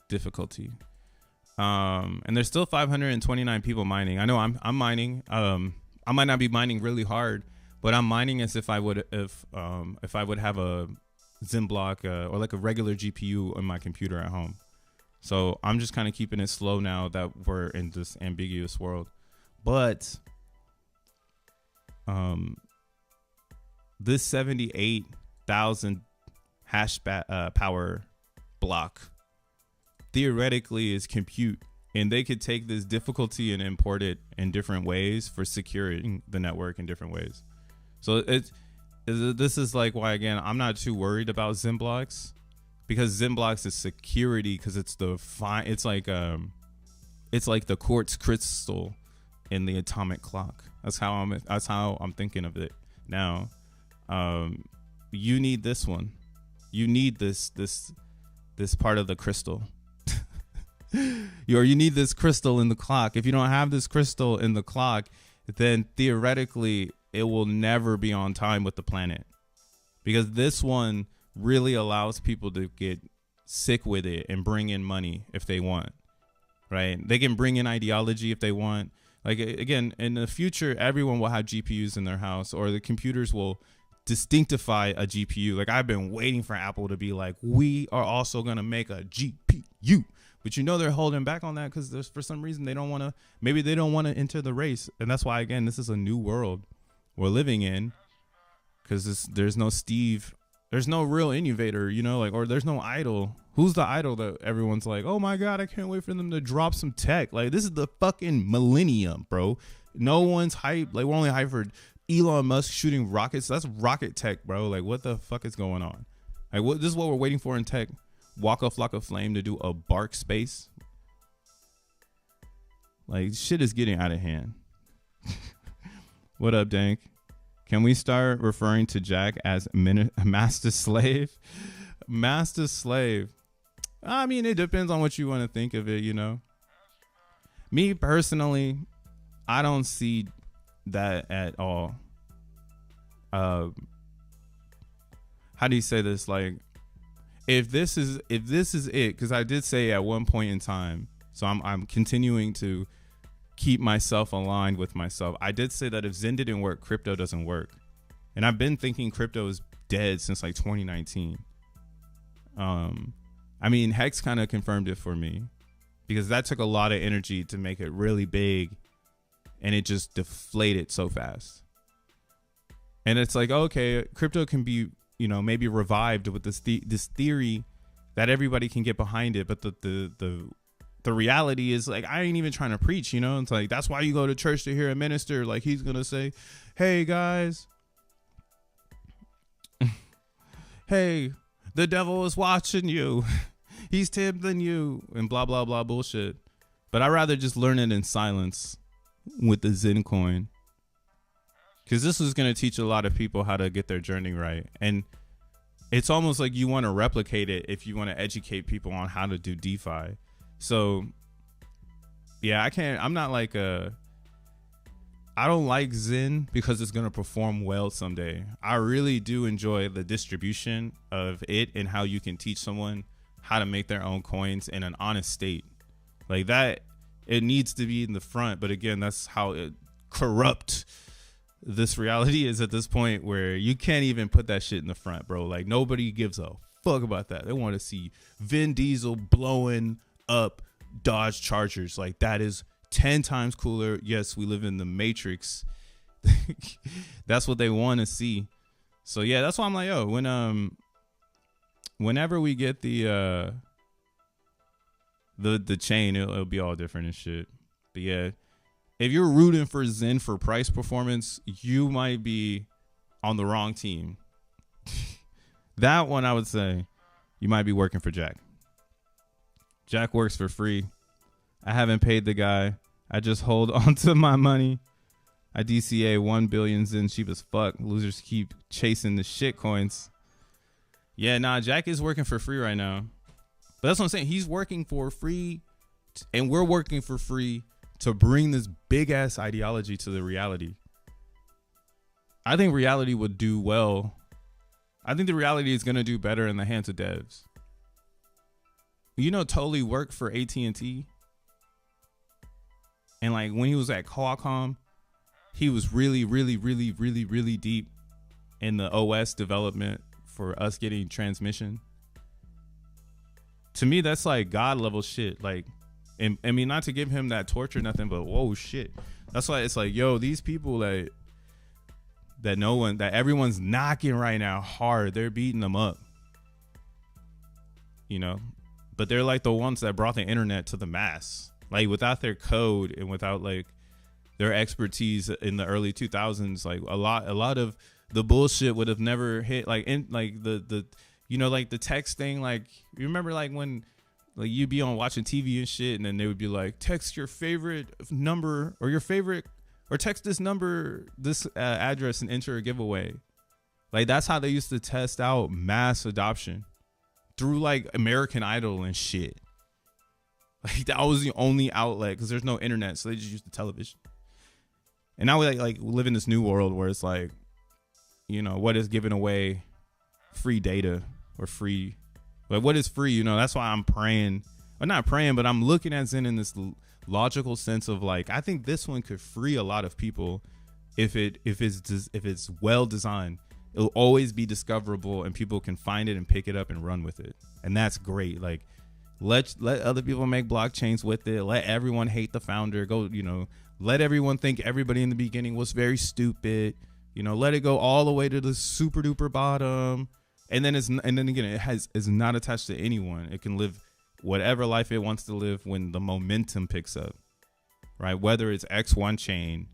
difficulty, and there's still 529 people mining. I know I'm mining. I might not be mining really hard, but I'm mining as if I would have a XENblock or like a regular GPU on my computer at home. So I'm just kind of keeping it slow now that we're in this ambiguous world. But this 78,000 hash power block theoretically is compute, and they could take this difficulty and import it in different ways for securing the network in different ways. So this is like why, again, I'm not too worried about XENblocks, because XENblocks is security, because it's like the quartz crystal in the atomic clock. That's how I'm thinking of it now. You need this one. You need this part of the crystal. You need this crystal in the clock. If you don't have this crystal in the clock, then theoretically it will never be on time with the planet, because this one really allows people to get sick with it and bring in money if they want, right? They can bring in ideology if they want. Like, again, in the future, everyone will have GPUs in their house, or the computers will distinctify a GPU. Like, I've been waiting for Apple to be like, we are also going to make a GPU. But you know, they're holding back on that because there's, for some reason, maybe they don't want to enter the race. And that's why, again, this is a new world we're living in, because there's no Steve There's no real innovator, you know, like, or there's no idol. Who's the idol that everyone's like, oh my God, I can't wait for them to drop some tech. Like, this is the fucking millennium, bro. No one's hype. Like, we're only hyped for Elon Musk shooting rockets. That's rocket tech, bro. Like, what the fuck is going on? Like, this is what we're waiting for in tech. Waka Flocka Flame to do a bark space. Like, shit is getting out of hand. What up, Dank? Can we start referring to Jack as master slave? Master slave. I mean, it depends on what you want to think of it, you know. Me personally, I don't see that at all. How do you say this? Like, if this is it, because I did say at one point in time, so I'm continuing to keep myself aligned with myself. I did say that if Zen didn't work, crypto doesn't work. And I've been thinking crypto is dead since like 2019. I mean, Hex kind of confirmed it for me, because that took a lot of energy to make it really big, and it just deflated so fast. And it's like, okay, crypto can be, you know, maybe revived with this theory that everybody can get behind it, but the reality is, like, I ain't even trying to preach, you know. It's like, that's why you go to church, to hear a minister. Like, he's gonna say, hey guys, hey, the devil is watching you. He's tempting you, and blah, blah, blah bullshit. But I'd rather just learn it in silence with the Zen coin, because this is going to teach a lot of people how to get their journey right. And it's almost like you want to replicate it if you want to educate people on how to do DeFi. So yeah, I'm not like I don't like Zen because it's going to perform well someday. I really do enjoy the distribution of it and how you can teach someone how to make their own coins in an honest state. Like that, it needs to be in the front. But again, that's how corrupt this reality is at this point, where you can't even put that shit in the front, bro. Like, nobody gives a fuck about that. They want to see Vin Diesel blowing up Dodge Chargers. Like, that is 10 times cooler. Yes, we live in the Matrix. That's what they want to see. So yeah, that's why I'm like, yo, whenever we get the chain, it'll be all different and shit. But yeah, if you're rooting for Zen for price performance, you might be on the wrong team. That one, I would say you might be working for Jack. Jack works for free. I haven't paid the guy. I just hold on to my money. I DCA 1 billion Zen cheap as fuck. Losers keep chasing the shit coins. Yeah, nah, Jack is working for free right now. But that's what I'm saying. He's working for free, and we're working for free to bring this big ass ideology to the reality. I think reality would do well. I think the reality is going to do better in the hands of devs. You know, totally worked for AT&T. And like when he was at Qualcomm, he was really, really, really, really, really deep in the OS development for us getting transmission. To me, that's like God level shit. Like, and I mean, not to give him that torture, nothing, but whoa, shit. That's why it's like, yo, these people that everyone's knocking right now hard, they're beating them up. You know, but they're like the ones that brought the internet to the mass. Like, without their code and without like their expertise in the early 2000s, like a lot of the bullshit would have never hit. Like, in like the you know, like the text thing. Like, you remember like when like you'd be on watching TV and shit, and then they would be like, text your favorite number or your favorite, or text this number, this address, and enter a giveaway. Like, that's how they used to test out mass adoption, through like American Idol and shit. Like, that was the only outlet, because there's no internet, so they just used the television. And now we like live in this new world where it's like, you know, what is giving away free data or free, like what is free? You know, that's why I'm praying. I'm not praying, but I'm looking at Zen in this logical sense of like, I think this one could free a lot of people if it's well designed. It'll always be discoverable, and people can find it and pick it up and run with it, and that's great. Like, let other people make blockchains with it. Let everyone hate the founder. Go, you know, let everyone think everybody in the beginning was very stupid. You know, let it go all the way to the super duper bottom. And then again, is not attached to anyone. It can live whatever life it wants to live when the momentum picks up, right? Whether it's X1 chain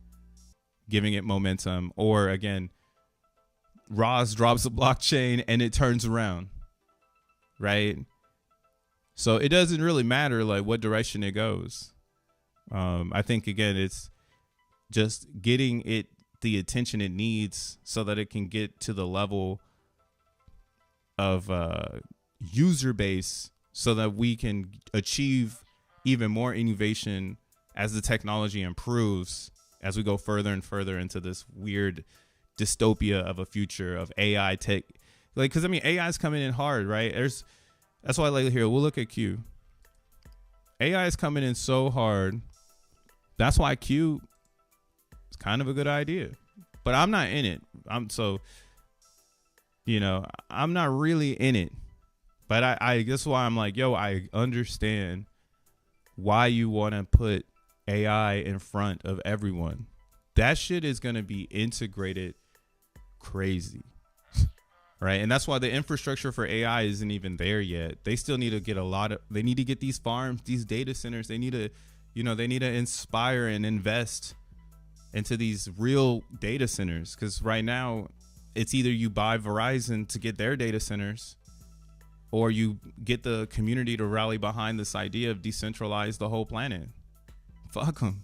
giving it momentum, or again, Roz drops a blockchain and it turns around, right? So it doesn't really matter like what direction it goes. I think again, it's just getting it the attention it needs so that it can get to the level of user base so that we can achieve even more innovation as the technology improves, as we go further and further into this weird dystopia of a future of AI tech. Like, because I mean, AI is coming in hard, right? That's why I like here. We'll look at Q. AI is coming in so hard. That's why Q is kind of a good idea, but I'm not in it. I'm not really in it, but I guess why I'm like, yo, I understand why you want to put AI in front of everyone. That shit is going to be integrated crazy. Right. And that's why the infrastructure for AI isn't even there yet. They still need to get they need to get these farms, these data centers. They need to inspire and invest into these real data centers. Because right now it's either you buy Verizon to get their data centers, or you get the community to rally behind this idea of decentralize the whole planet. Fuck them,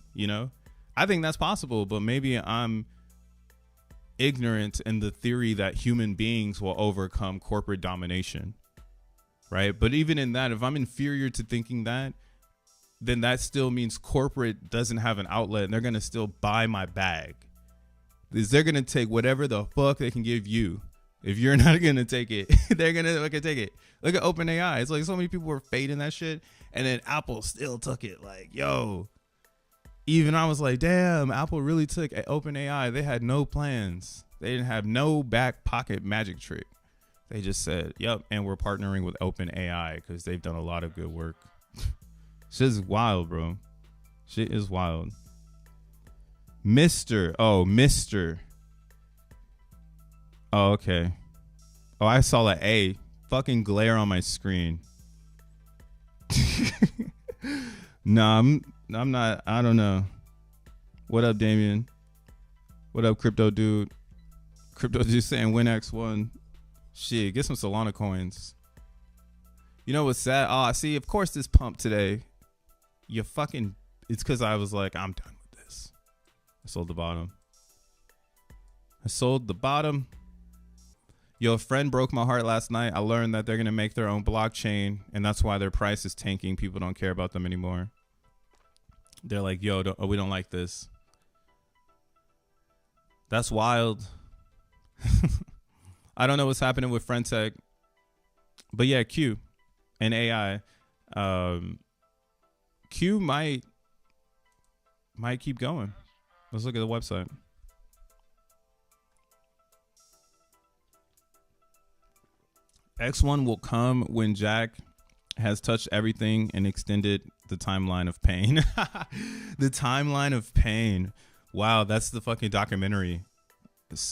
I think that's possible, but maybe I'm ignorant in the theory that human beings will overcome corporate domination, right? But even in that, if I'm inferior to thinking that, then that still means corporate doesn't have an outlet and they're going to still buy my bag. They're going to take whatever the fuck they can give you. If you're not going to take it, they're going to take it. Look at OpenAI. It's like so many people were fading that shit, and then Apple still took it. Like, yo, even I was like, damn, Apple really took OpenAI. They had no plans. They didn't have no back pocket magic trick. They just said, yep, and we're partnering with OpenAI because they've done a lot of good work. Shit is wild, bro. Shit is wild. Mr. Oh, okay. Oh, I saw an A. Fucking glare on my screen. Nah, I'm not. I don't know. What up, Damien? What up, Crypto Dude? Crypto Dude saying win X1. Shit, get some Solana coins. You know what's sad? Oh, see, of course this pump today. It's because I was like, I'm done with this. I sold the bottom. Yo, a friend broke my heart last night. I learned that they're going to make their own blockchain, and that's why their price is tanking. People don't care about them anymore. They're like, yo, we don't like this. That's wild. I don't know what's happening with Frentech. But yeah, Q and AI. Q might keep going. Let's look at the website. X1 will come when Jack has touched everything and extended the timeline of pain. The timeline of pain. Wow, that's the fucking documentary.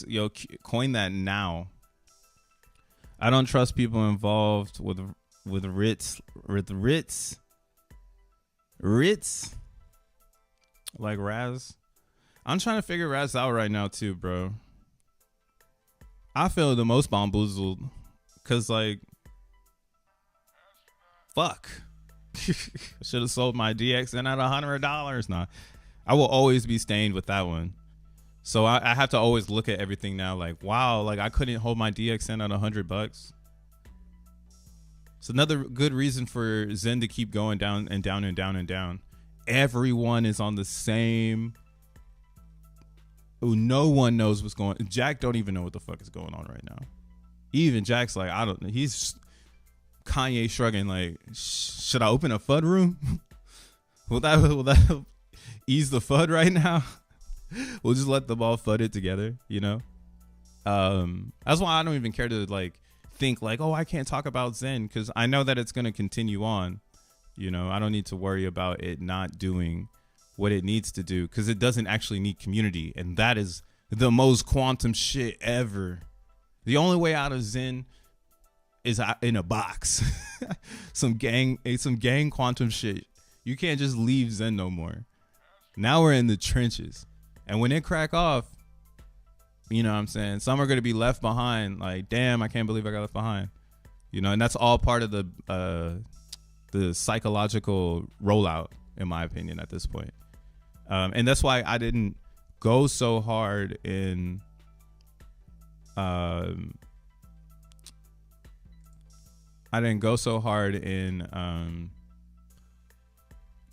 Yo, coin that now. I don't trust people involved with Ritz. Like Raz. I'm trying to figure Raz out right now too, bro. I feel the most bamboozled. Cause like, fuck, should have sold my DXN at $100. Nah, I will always be stained with that one. So I have to always look at everything now. Like, wow, like I couldn't hold my DXN at $100. It's another good reason for Zen to keep going down and down and down and down. Everyone is on the same. No one knows what's going on. Jack don't even know what the fuck is going on right now. Even Jack's like, I don't know. He's Kanye shrugging like, should I open a FUD room? will that ease the FUD right now? We'll just let them all FUD it together, That's why I don't even care to like think like, oh, I can't talk about Zen because I know that it's going to continue on. I don't need to worry about it not doing what it needs to do because it doesn't actually need community. And that is the most quantum shit ever. The only way out of Zen is in a box. some gang quantum shit. You can't just leave Zen no more. Now we're in the trenches. And when it crack off, you know what I'm saying? Some are going to be left behind. Like, damn, I can't believe I got left behind. You know, and that's all part of the psychological rollout, in my opinion, at this point. And that's why I didn't go so hard in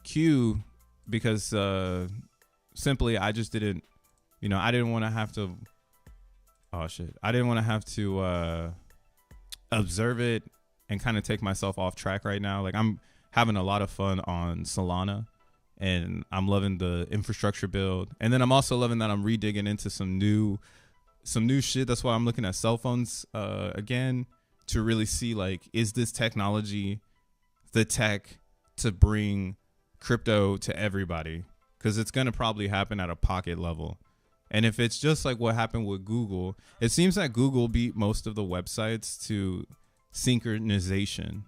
Q, because simply I just didn't, you know, I didn't want to have to observe it and kind of take myself off track right now. Like, I'm having a lot of fun on Solana, and I'm loving the infrastructure build. And then I'm also loving that I'm redigging into some new shit. That's why I'm looking at cell phones again, to really see, like, is this technology the tech to bring crypto to everybody? Because it's going to probably happen at a pocket level. And if it's just like what happened with Google, it seems that Google beat most of the websites to synchronization.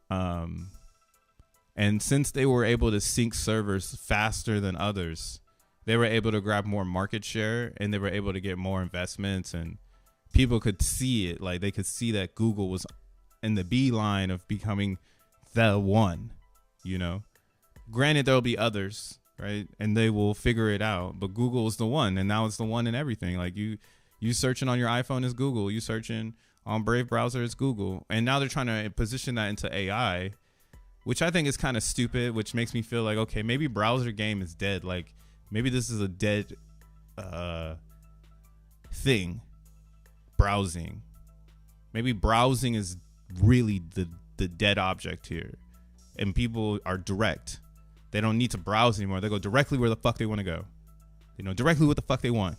And since they were able to sync servers faster than others, they were able to grab more market share, and they were able to get more investments, and people could see it. Like, they could see that Google was in the beeline of becoming the one, you know. Granted, there'll be others, right? And they will figure it out. But Google is the one, and now it's the one in everything. Like, you searching on your iPhone is Google. You searching on Brave browser is Google. And now they're trying to position that into AI, which I think is kind of stupid, which makes me feel like, okay, maybe browser game is dead. Like, maybe this is a dead thing. Browsing. Maybe browsing is really the dead object here. And people are direct. They don't need to browse anymore. They go directly where the fuck they want to go. They know directly what the fuck they want.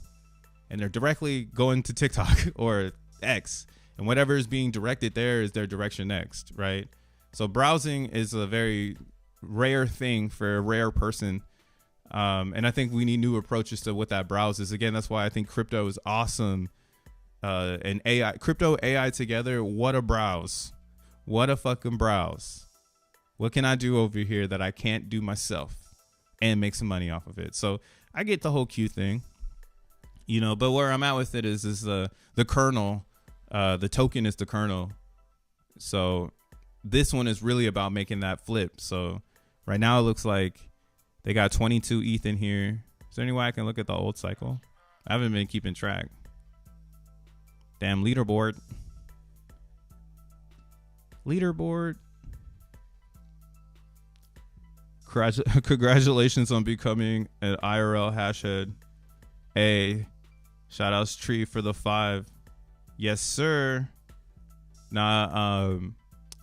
And they're directly going to TikTok or X. And whatever is being directed there is their direction next, right? So browsing is a very rare thing for a rare person. And I think we need new approaches to what that browse is. Again, that's why I think crypto is awesome. And AI, crypto AI together, what a browse. What a fucking browse. What can I do over here that I can't do myself and make some money off of it? So I get the whole Q thing, you know, but where I'm at with it is the kernel, the token is the kernel. So this one is really about making that flip. So right now it looks like they got 22 ETH in here. Is there any way I can look at the old cycle? I haven't been keeping track. Damn leaderboard. Congratulations on becoming an IRL hashhead. Shout outs Tree for the 5. Yes, sir. Nah,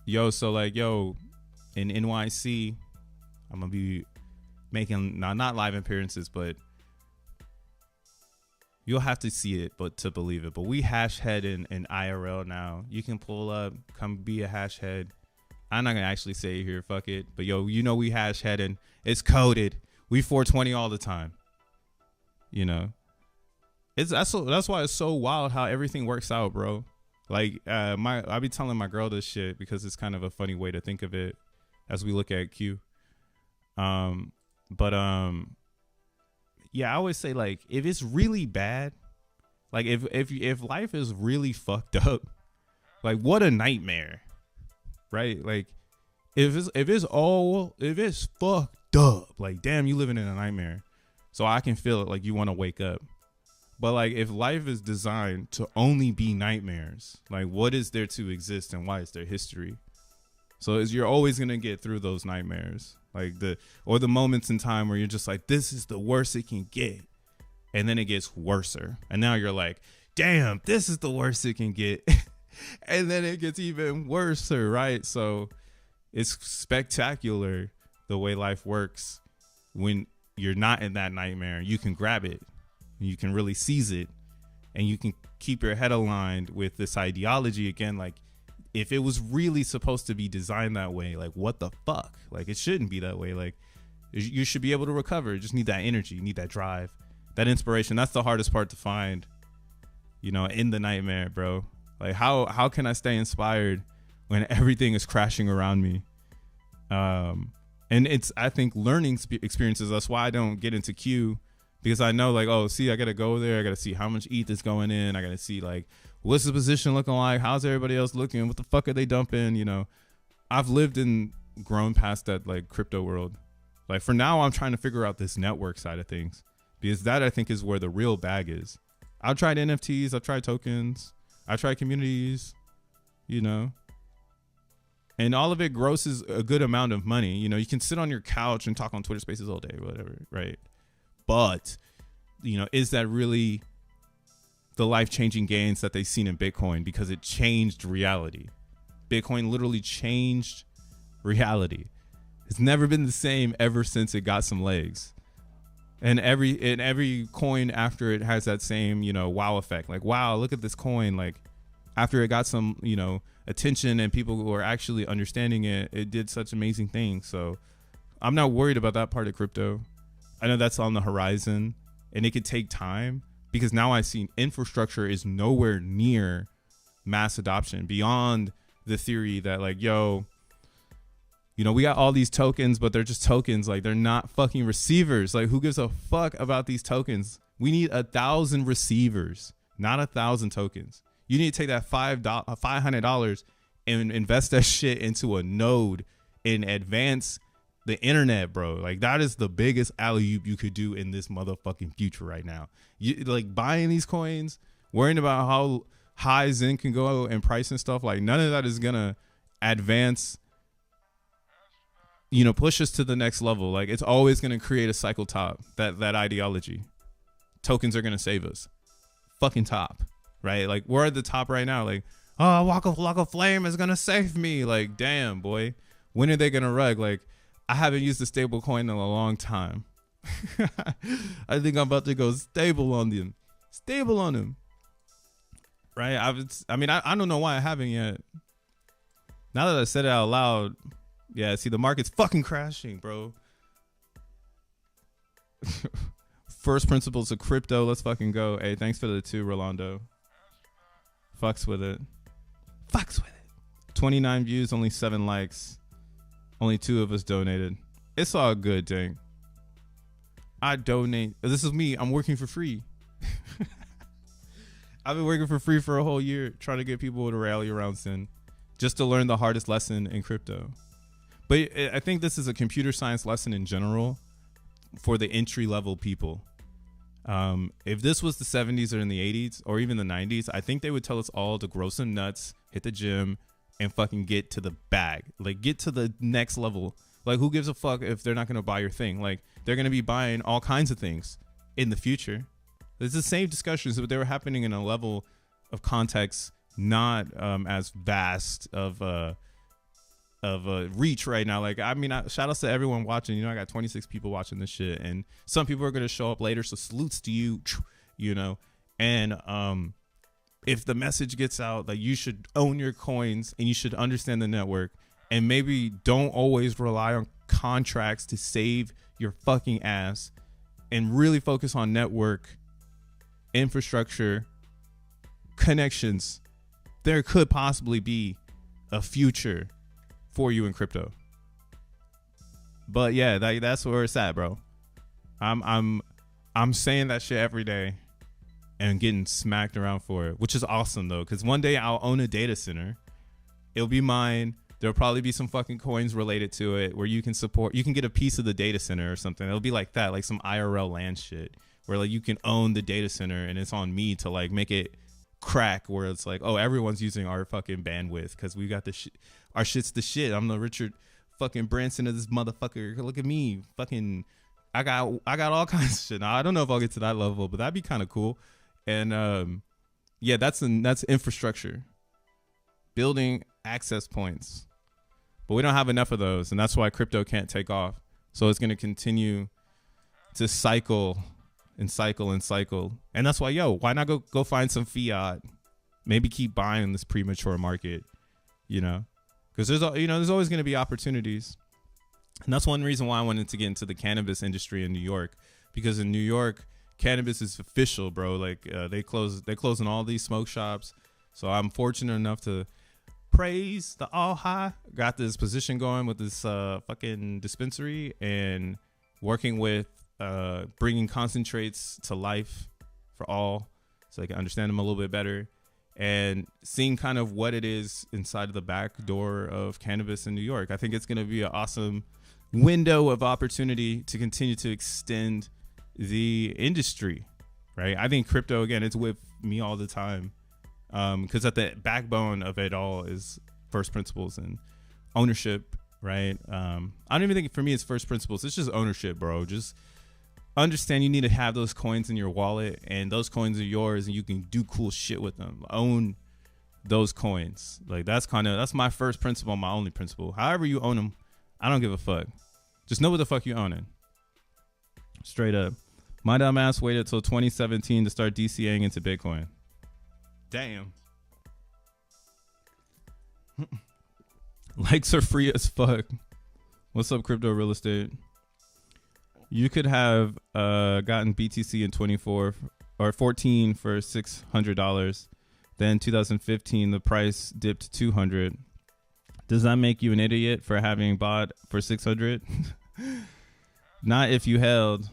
yo, so like, yo, in NYC, I'm gonna be making not live appearances, but you'll have to see it, but to believe it. But we hash head in IRL now. You can pull up, come be a hash head. I'm not gonna actually say it here, fuck it. But yo, you know we hash heading. It's coded. We 420 all the time. You know, that's why it's so wild how everything works out, bro. Like I be telling my girl this shit because it's kind of a funny way to think of it as we look at Q. Yeah, I always say, like, if it's really bad, like if life is really fucked up, like, what a nightmare, right? Like if it's fucked up, like, damn, you living in a nightmare. So I can feel it, like, you want to wake up. But like, if life is designed to only be nightmares, like, what is there to exist and why is there history? So you're always gonna get through those nightmares, like the moments in time where you're just like, this is the worst it can get, and then it gets worser, and now you're like, damn, this is the worst it can get, and then it gets even worser, right? So it's spectacular the way life works when you're not in that nightmare. You can grab it, you can really seize it, and you can keep your head aligned with this ideology again, like, if it was really supposed to be designed that way, like, what the fuck? Like, it shouldn't be that way. Like, you should be able to recover. You just need that energy. You need that drive, that inspiration. That's the hardest part to find, you know, in the nightmare, bro. Like how can I stay inspired when everything is crashing around me? And it's, I think, learning experiences. That's why I don't get into Q, because I know, like, oh, see, I got to go there. I got to see how much ETH is going in. I got to see, like, what's the position looking like? How's everybody else looking? What the fuck are they dumping? You know, I've lived and grown past that, like, crypto world. Like, for now, I'm trying to figure out this network side of things, because that, I think, is where the real bag is. I've tried NFTs. I've tried tokens. I've tried communities, you know. And all of it grosses a good amount of money. You know, you can sit on your couch and talk on Twitter Spaces all day, whatever, right? But, you know, is that really the life-changing gains that they've seen in Bitcoin? Because it changed reality. Bitcoin literally changed reality. It's never been the same ever since it got some legs. And every coin after it has that same, you know, wow effect. Like, wow, look at this coin. Like, after it got some, you know, attention and people who are actually understanding it, it did such amazing things. So I'm not worried about that part of crypto. I know that's on the horizon, and it could take time, because now I see infrastructure is nowhere near mass adoption, beyond the theory that, like, yo, you know, we got all these tokens, but they're just tokens. Like, they're not fucking receivers. Like, who gives a fuck about these tokens? We need 1,000 receivers, not 1,000 tokens. You need to take that $500 and invest that shit into a node and advance the internet, bro. Like, that is the biggest alley-oop you could do in this motherfucking future right now. You, like, buying these coins, worrying about how high Zen can go and price and stuff, like, none of that is gonna advance, you know, push us to the next level. Like, it's always gonna create a cycle top. That ideology. Tokens are gonna save us. Fucking top. Right? Like, we're at the top right now. Like, oh, Walk of Flame is going to save me. Like, damn, boy. When are they going to rug? Like, I haven't used a stable coin in a long time. I think I'm about to go stable on them. Stable on them. Right? I don't know why I haven't yet. Now that I said it out loud, yeah, see, the market's fucking crashing, bro. First principles of crypto. Let's fucking go. Hey, thanks for the 2, Rolando. Fucks with it. Fucks with it. 29 views, only 7 likes. Only 2 of us donated. It's all good, dang. I donate. This is me. I'm working for free. I've been working for free for a whole year, trying to get people to rally around Sin, just to learn the hardest lesson in crypto. But I think this is a computer science lesson in general for the entry level people. If this was the 70s or in the 80s or even the 90s, I think they would tell us all to grow some nuts, hit the gym, and fucking get to the bag. Like, get to the next level. Like, who gives a fuck if they're not going to buy your thing? Like, they're going to be buying all kinds of things in the future. It's the same discussions, but they were happening in a level of context not as vast of a reach right now. Like, I mean, shout outs to everyone watching. You know, I got 26 people watching this shit, and some people are going to show up later, so salutes to you, you know. And if the message gets out, like, you should own your coins and you should understand the network, and maybe don't always rely on contracts to save your fucking ass, and really focus on network infrastructure connections, there could possibly be a future for you in crypto. But yeah, that's where it's at, bro. I'm saying that shit every day and getting smacked around for it, which is awesome though, because one day I'll own a data center. It'll be mine. There'll probably be some fucking coins related to it where you can get a piece of the data center or something. It'll be like that, like some IRL land shit where, like, you can own the data center and it's on me to, like, make it crack where it's like, oh, everyone's using our fucking bandwidth because we got the shit. Our shit's the shit. I'm the Richard fucking Branson of this motherfucker. Look at me, fucking. I got all kinds of shit. Now, I don't know if I'll get to that level, but that'd be kind of cool. And yeah, that's infrastructure, building access points, but we don't have enough of those, and that's why crypto can't take off. So it's going to continue to cycle and cycle and cycle, and that's why, yo, why not go find some fiat? Maybe keep buying this premature market, you know, because there's always going to be opportunities. And that's one reason why I wanted to get into the cannabis industry in New York, because in New York, cannabis is official, bro. Like they closing all these smoke shops. So I'm fortunate enough to praise the All High. Got this position going with this fucking dispensary and working with bringing concentrates to life for all, so I can understand them a little bit better, and seeing kind of what it is inside of the back door of cannabis in New York. I think it's going to be an awesome window of opportunity to continue to extend the industry, right? I think crypto, again, it's with me all the time, because at the backbone of it all is first principles and ownership, right? I don't even think for me it's first principles. It's just ownership, bro. Just understand you need to have those coins in your wallet, and those coins are yours, and you can do cool shit with them. Own those coins. Like that's my first principle, my only principle. However you own them, I don't give a fuck. Just know what the fuck you owning. Straight up. My dumb ass waited till 2017 to start DCAing into Bitcoin. Damn. Likes are free as fuck. What's up, crypto real estate? You could have gotten BTC in 24 or 14 for $600. Then 2015, the price dipped to $200. Does that make you an idiot for having bought for $600? Not if you held.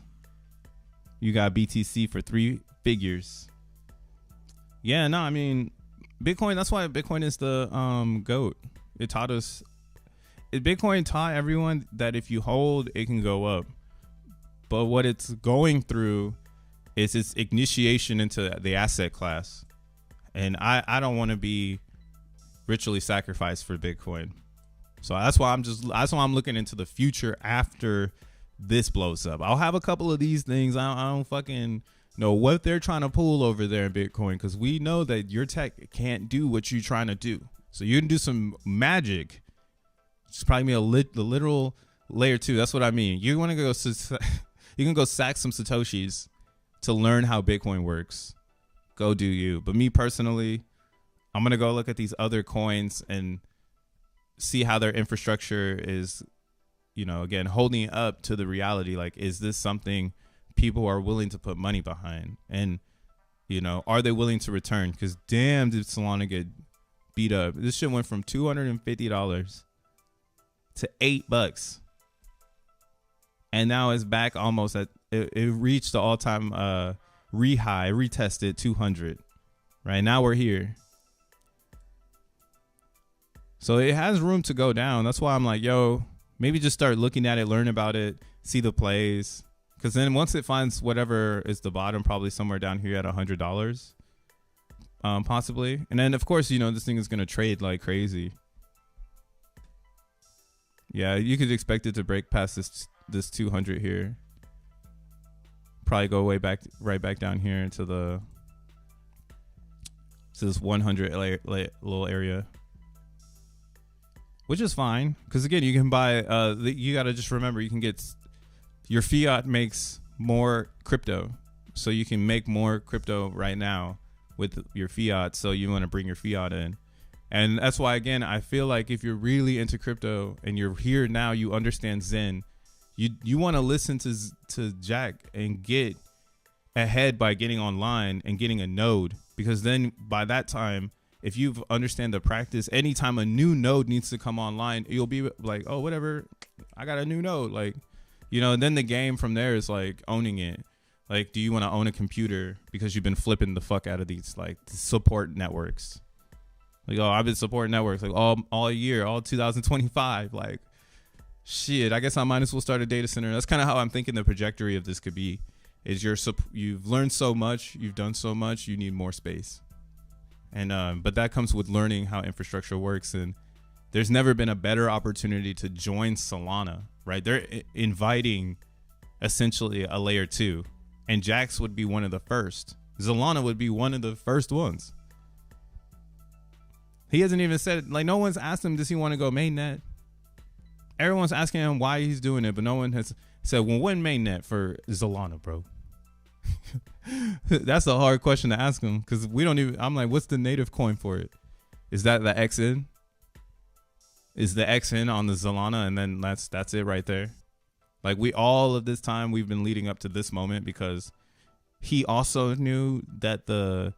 You got BTC for 3 figures. Yeah, no, I mean, Bitcoin, that's why Bitcoin is the GOAT. It taught us, Bitcoin taught everyone that if you hold, it can go up. But what it's going through is its initiation into the asset class. And I don't want to be ritually sacrificed for Bitcoin. So that's why I'm looking into the future after this blows up. I'll have a couple of these things. I don't fucking know what they're trying to pull over there in Bitcoin, because we know that your tech can't do what you're trying to do. So you can do some magic. It's probably the literal layer 2. That's what I mean. You want to go, you can go sack some Satoshis to learn how Bitcoin works. Go do you. But me personally, I'm going to go look at these other coins and see how their infrastructure is, again, holding up to the reality. Like, is this something people are willing to put money behind? And, are they willing to return? Because damn, did Solana get beat up. This shit went from $250 to $8. And now it's back almost at, it reached the all-time re-high, retested 200. Right now we're here. So it has room to go down. That's why I'm like, yo, maybe just start looking at it, learn about it, see the plays. Because then once it finds whatever is the bottom, probably somewhere down here at $100, possibly. And then, of course, this thing is going to trade like crazy. Yeah, you could expect it to break past this 200 here. Probably go right back down here into this 100 little area. Which is fine, because again, you can buy. You got to just remember, you can get your fiat makes more crypto, so you can make more crypto right now with your fiat. So you want to bring your fiat in, and that's why, again, I feel like if you're really into crypto and you're here now, you understand Zen. You want to listen to Jack and get ahead by getting online and getting a node, because then by that time, if you understand the practice, anytime a new node needs to come online, you'll be like, oh, whatever, I got a new node. Like, and then the game from there is like owning it. Like, do you want to own a computer because you've been flipping the fuck out of these like support networks? Like, oh, I've been supporting networks like all year, all 2025. Like, shit, I guess I might as well start a data center. That's kind of how I'm thinking the trajectory of this could be. Is you've learned so much, you've done so much, you need more space. And but that comes with learning how infrastructure works. And there's never been a better opportunity to join Solana, right? They're inviting essentially a layer 2, and Jax would be one of the first. Solana would be one of the first ones. He hasn't even said, like, no one's asked him, does he want to go mainnet? Everyone's asking him why he's doing it, but no one has said, well, when mainnet for Solana, bro? That's a hard question to ask him, because we don't even. I'm like, what's the native coin for it? Is that the XN? Is the XN on the Solana, and then that's it right there? Like, all of this time we've been leading up to this moment, because he also knew that the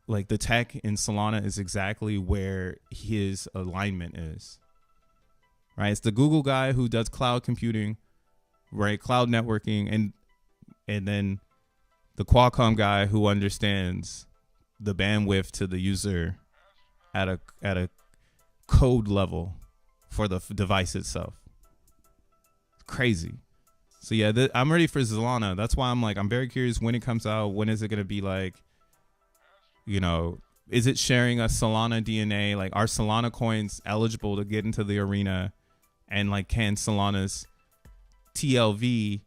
like the tech in Solana is exactly where his alignment is. Right? It's the Google guy who does cloud computing, right? Cloud networking, and then the Qualcomm guy who understands the bandwidth to the user at a code level for the device itself. Crazy. So yeah, I'm ready for Solana. That's why I'm very curious when it comes out. When is it going to be like, you know, is it sharing a Solana DNA? Like, are Solana coins eligible to get into the arena? And like, can Solana's TLV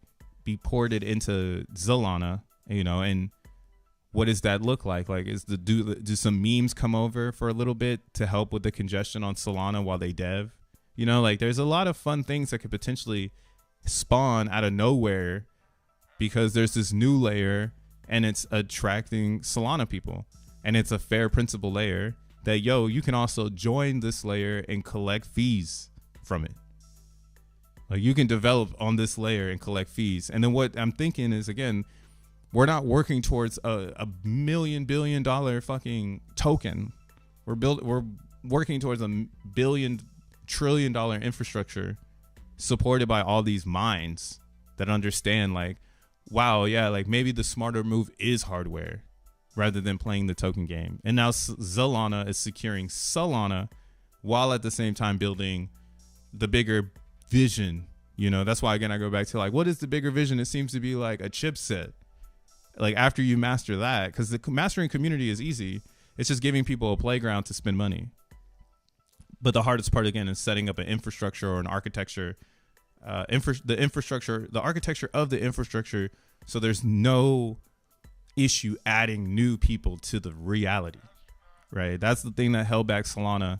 be ported into Solana? You know, and what does that look like? Like, do some memes come over for a little bit to help with the congestion on Solana while they dev? You know, like there's a lot of fun things that could potentially spawn out of nowhere because there's this new layer and it's attracting Solana people, and it's a fair principle layer that, yo, you can also join this layer and collect fees from it. Like, you can develop on this layer and collect fees. And then what I'm thinking is, again, we're not working towards a $1 billion fucking token. We're working towards $1 trillion infrastructure supported by all these minds that understand, like, wow, yeah, like maybe the smarter move is hardware rather than playing the token game. And now Solana is securing Solana while at the same time building the bigger vision. You know, that's why, again, I go back to like, what is the bigger vision? It seems to be like a chipset. Like, after you master that, because the mastering community is easy. It's just giving people a playground to spend money. But the hardest part, again, is setting up an infrastructure or an architecture, the architecture of the infrastructure, so there's no issue adding new people to the reality, right? That's the thing that held back Solana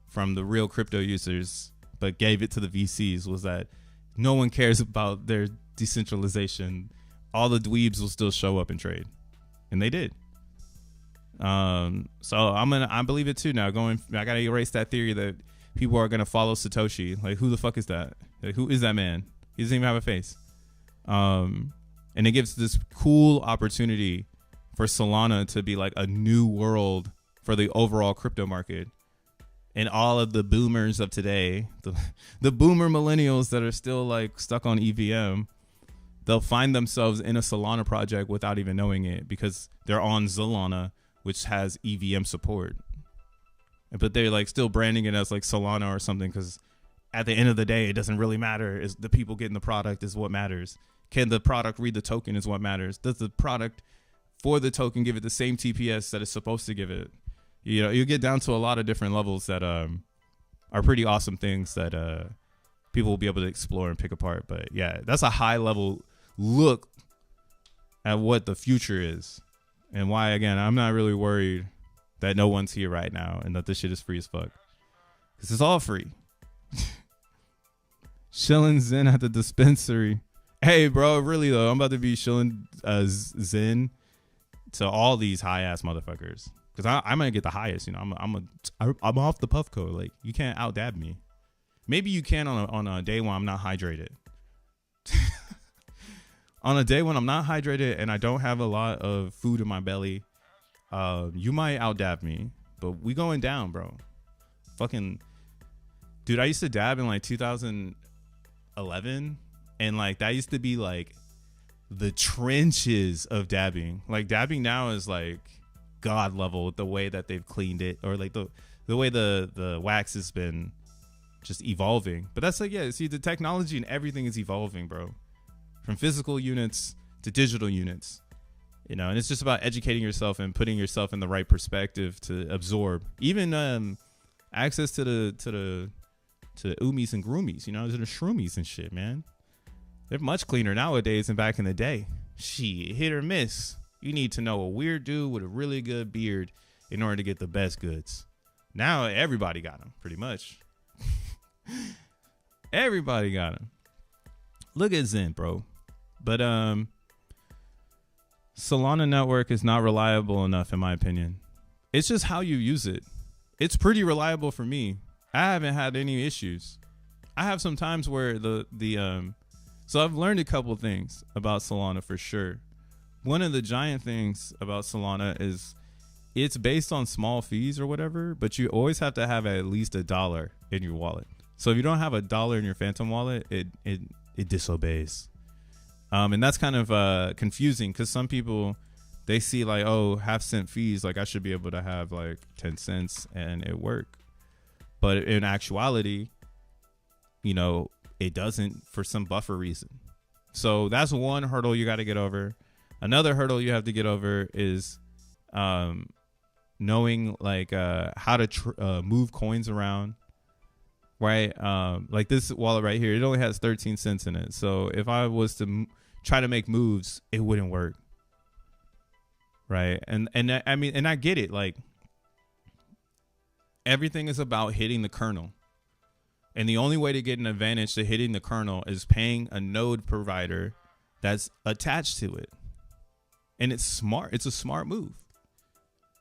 from the real crypto users, but gave it to the VCs, was that no one cares about their decentralization. All the dweebs will still show up and trade, and they did. So I believe it too now. I gotta erase that theory that people are gonna follow Satoshi. Like, who the fuck is that? Like, who is that man? He doesn't even have a face. And it gives this cool opportunity for Solana to be like a new world for the overall crypto market. And all of the boomers of today, the boomer millennials that are still like stuck on EVM, they'll find themselves in a Solana project without even knowing it, because they're on Solana, which has EVM support. But they're like still branding it as like Solana or something, because at the end of the day, it doesn't really matter. Is the people getting the product is what matters. Can the product read the token is what matters. Does the product for the token give it the same TPS that it's supposed to give it? You know, you get down to a lot of different levels that are pretty awesome things that people will be able to explore and pick apart. But yeah, that's a high level look at what the future is, and why, again, I'm not really worried that no one's here right now and that this shit is free as fuck, because it's all free. Shilling Zen at the dispensary. Hey, bro, really though, I'm about to be shilling Zen to all these high ass motherfuckers, because I might get the highest. You know, I'm off the puff code. Like, you can't out dab me. Maybe you can on a day when I'm not hydrated. On a day when I'm not hydrated and I don't have a lot of food in my belly, you might out dab me, but we going down, bro. Fucking dude, I used to dab in like 2011, and like that used to be like the trenches of dabbing. Like, dabbing now is like god level, the way that they've cleaned it, or like the way the wax has been just evolving. But that's like, yeah, see, the technology and everything is evolving, bro, from physical units to digital units, you know. And it's just about educating yourself and putting yourself in the right perspective to absorb even access to the umis and groomies, you know, to the shroomies and shit, man. They're much cleaner nowadays than back in the day. Shit, hit or miss. You need to know a weird dude with a really good beard in order to get the best goods. Now everybody got them, pretty much. Everybody got them. Look at Zen, bro. But Solana network is not reliable enough, in my opinion. It's just how you use it. It's pretty reliable for me. I haven't had any issues. I have some times where so I've learned a couple things about Solana for sure. One of the giant things about Solana is it's based on small fees or whatever, but you always have to have at least $1 in your wallet. So if you don't have $1 in your Phantom wallet, it disobeys. And that's kind of confusing because some people, they see like, oh, half-cent fees, like I should be able to have like 10 cents and it work. But in actuality, you know, it doesn't for some buffer reason. So that's one hurdle you got to get over. Another hurdle you have to get over is knowing like how to move coins around. Right, like this wallet right here, it only has 13 cents in it. So if I was to try to make moves, it wouldn't work. Right, and I mean, and I get it. Like everything is about hitting the kernel, and the only way to get an advantage to hitting the kernel is paying a node provider that's attached to it. And it's smart. It's a smart move.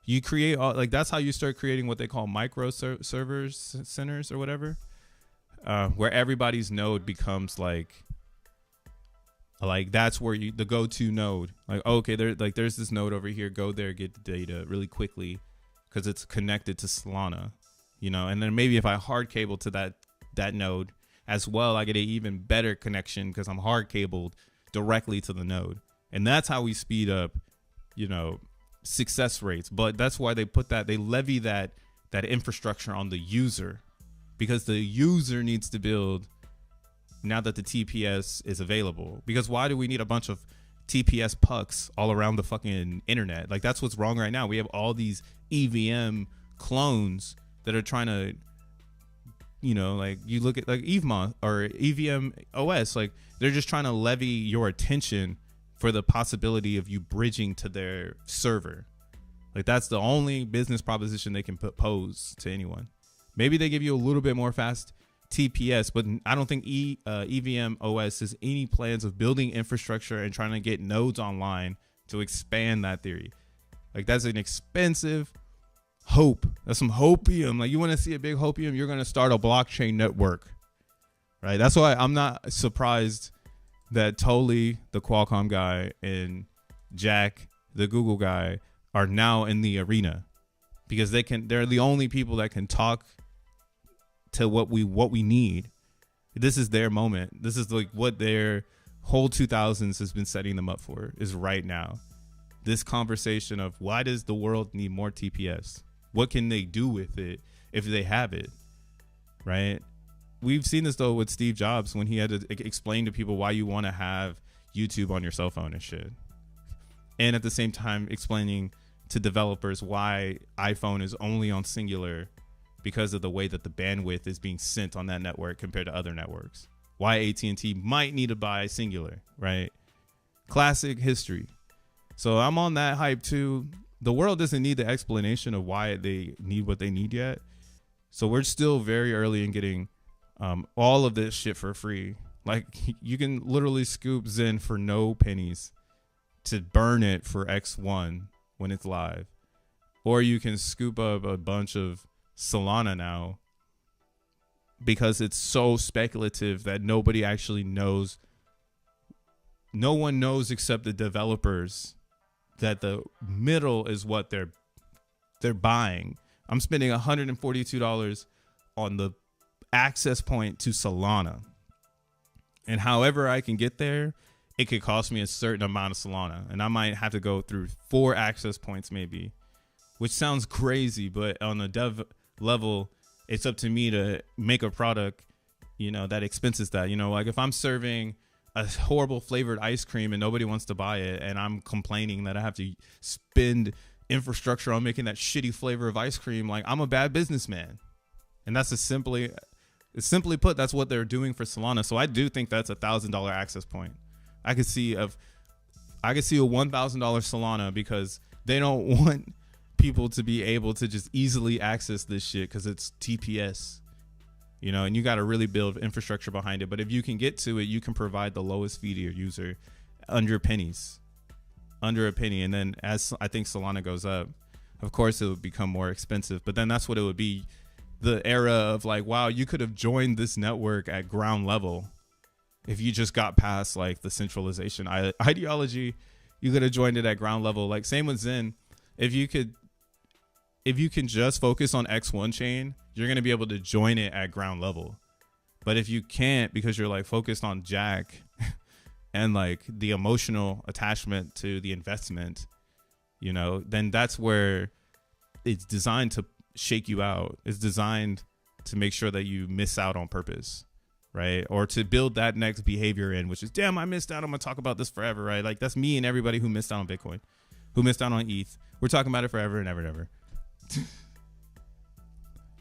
You create like that's how you start creating what they call micro servers centers or whatever, where everybody's node becomes like that's where the go-to node. Like, okay, there's this node over here. Go there, get the data really quickly because it's connected to Solana, you know. And then maybe if I hard cable to that node as well, I get an even better connection because I'm hard cabled directly to the node. And that's how we speed up, you know, success rates. But that's why they levy that infrastructure on the user, because the user needs to build now that the TPS is available. Because why do we need a bunch of TPS pucks all around the fucking internet? Like that's what's wrong right now. We have all these EVM clones that are trying to, you know, like you look at like EVMOS or EVM OS, like they're just trying to levy your attention for the possibility of you bridging to their server. Like that's the only business proposition they can pose to anyone. Maybe they give you a little bit more fast TPS, but I don't think EVM OS has any plans of building infrastructure and trying to get nodes online to expand that theory. Like that's an expensive hope. That's some hopium. Like you want to see a big hopium, you're going to start a blockchain network, right? That's why I'm not surprised that Tolly, the Qualcomm guy, and Jack, the Google guy, are now in the arena because they're the only people that can talk to what we need. This is their moment. This is like what their whole 2000s has been setting them up for, is right now. This conversation of why does the world need more TPS? What can they do with it if they have it, right? We've seen this though with Steve Jobs when he had to explain to people why you want to have YouTube on your cell phone and shit. And at the same time explaining to developers why iPhone is only on singular because of the way that the bandwidth is being sent on that network compared to other networks. Why AT&T might need to buy singular, right? Classic history. So I'm on that hype too. The world doesn't need the explanation of why they need what they need yet. So we're still very early in getting all of this shit for free. Like you can literally scoop XEN for no pennies to burn it for X1 when it's live, or you can scoop up a bunch of Solana now because it's so speculative that nobody actually knows. No one knows except the developers that the middle is what they're buying. I'm spending $142 on the access point to Solana, and however I can get there, it could cost me a certain amount of Solana, and I might have to go through 4 access points maybe, which sounds crazy, but on a dev level, it's up to me to make a product, you know, that expenses that. You know, like if I'm serving a horrible flavored ice cream and nobody wants to buy it, and I'm complaining that I have to spend infrastructure on making that shitty flavor of ice cream, like I'm a bad businessman. And that's simply put, that's what they're doing for Solana. So I do think that's $1,000 access point. I could see a $1,000 Solana because they don't want people to be able to just easily access this shit because it's TPS, you know, and you got to really build infrastructure behind it. But if you can get to it, you can provide the lowest fee to your user under a penny. And then as I think Solana goes up, of course it would become more expensive, but then that's what it would be. The era of like, wow, you could have joined this network at ground level. If you just got past like the centralization ideology, you could have joined it at ground level. Like same with XEN. If you could if you can just focus on X1 chain, you're going to be able to join it at ground level. But if you can't, because you're like focused on Jack and like the emotional attachment to the investment, you know, then that's where it's designed to shake you out. It's designed to make sure that you miss out on purpose, right? Or to build that next behavior in, which is, damn, I missed out. I'm gonna talk about this forever, right? Like that's me and everybody who missed out on Bitcoin, who missed out on ETH. We're talking about it forever and ever and ever.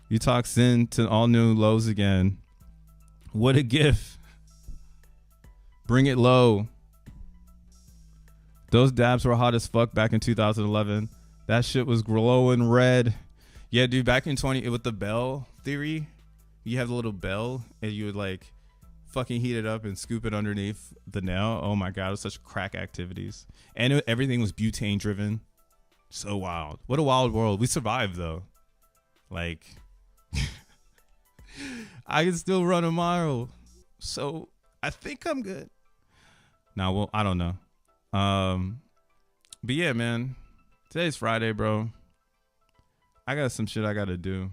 You talk sin to all new lows again. What a gift. Bring it low. Those dabs were hot as fuck back in 2011. That shit was glowing red. Yeah, dude, back in 20 with the bell theory, you have the little bell and you would like fucking heat it up and scoop it underneath the nail. Oh my God, it was such crack activities. And everything was butane driven. So wild. What a wild world. We survived though. Like, I can still run a mile. So I think I'm good. Now, well, I don't know. But yeah, man, today's Friday, bro. I got some shit I got to do.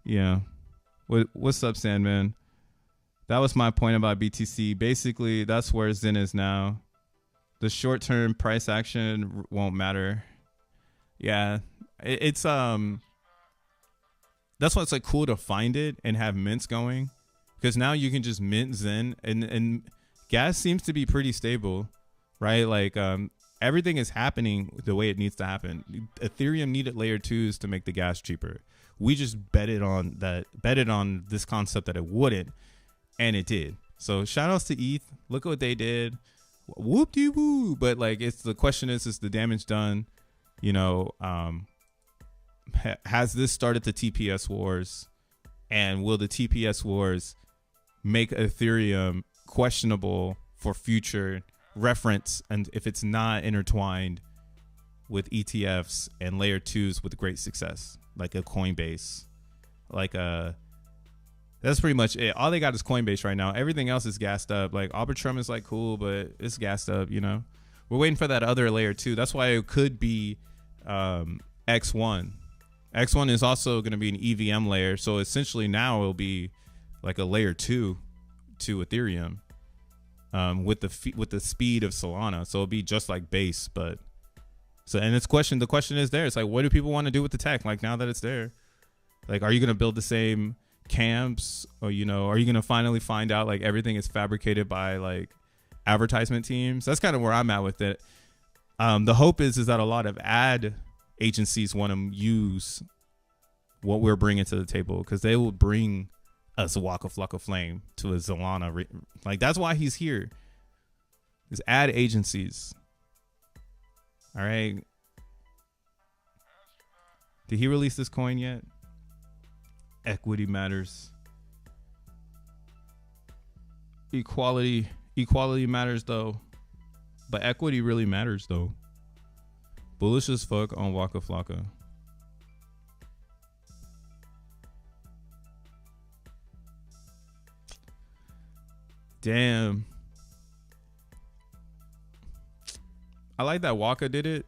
Yeah. What's up, Sandman? That was my point about BTC. Basically, that's where XEN is now. The short-term price action won't matter. Yeah. It's that's why it's like cool to find it and have mints going, because now you can just mint XEN and gas seems to be pretty stable, right? Like everything is happening the way it needs to happen. Ethereum needed layer 2s to make the gas cheaper. We just betted on this concept that it wouldn't, and it did. So shout outs to ETH. Look at what they did. Whoop de woo. But like, it's the question is the damage done? You know, has this started the TPS wars, and will the TPS wars make Ethereum questionable for future reference, and if it's not intertwined with ETFs and layer 2s with great success, like a Coinbase, like that's pretty much it. All they got is Coinbase right now. Everything else is gassed up. Like Arbitrum is like cool, but it's gassed up, you know. We're waiting for that other layer 2. That's why it could be X1. X1 is also going to be an EVM layer, so essentially now it'll be like a layer 2 to Ethereum. With the speed of Solana, so it'll be just like Base, but and the question is there. It's like, what do people want to do with the tech? Like now that it's there, like, are you gonna build the same camps, or you know, are you gonna finally find out like everything is fabricated by like advertisement teams? That's kind of where I'm at with it. The hope is that a lot of ad agencies want to use what we're bringing to the table, because they will bring us a Waka Flocka Flame to a Solana. Like that's why he's here. Is ad agencies. All right. Did he release this coin yet? Equity matters. Equality matters though. But equity really matters though. Bullish as fuck on Waka Flocka. Damn. I like that Waka did it,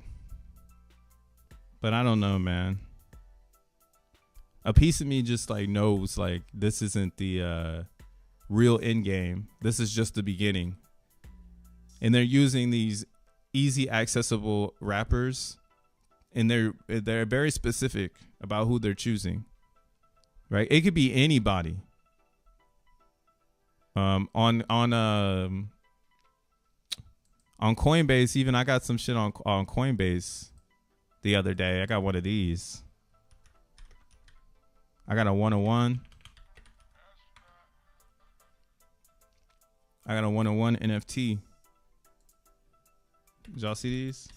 but I don't know, man. A piece of me just like knows like this isn't the real end game. This is just the beginning. And they're using these easy accessible wrappers, and they're very specific about who they're choosing. Right? It could be anybody. On Coinbase, even I got some shit on Coinbase the other day. I got one of these. I got a 101. I got a 101 NFT. Did y'all see these?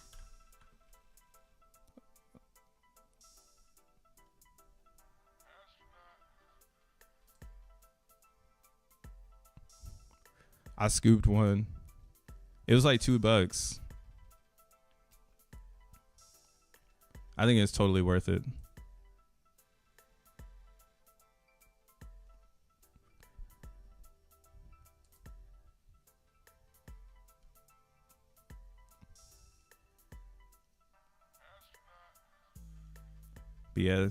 I scooped one. It was like $2. I think it's totally worth it. But yeah.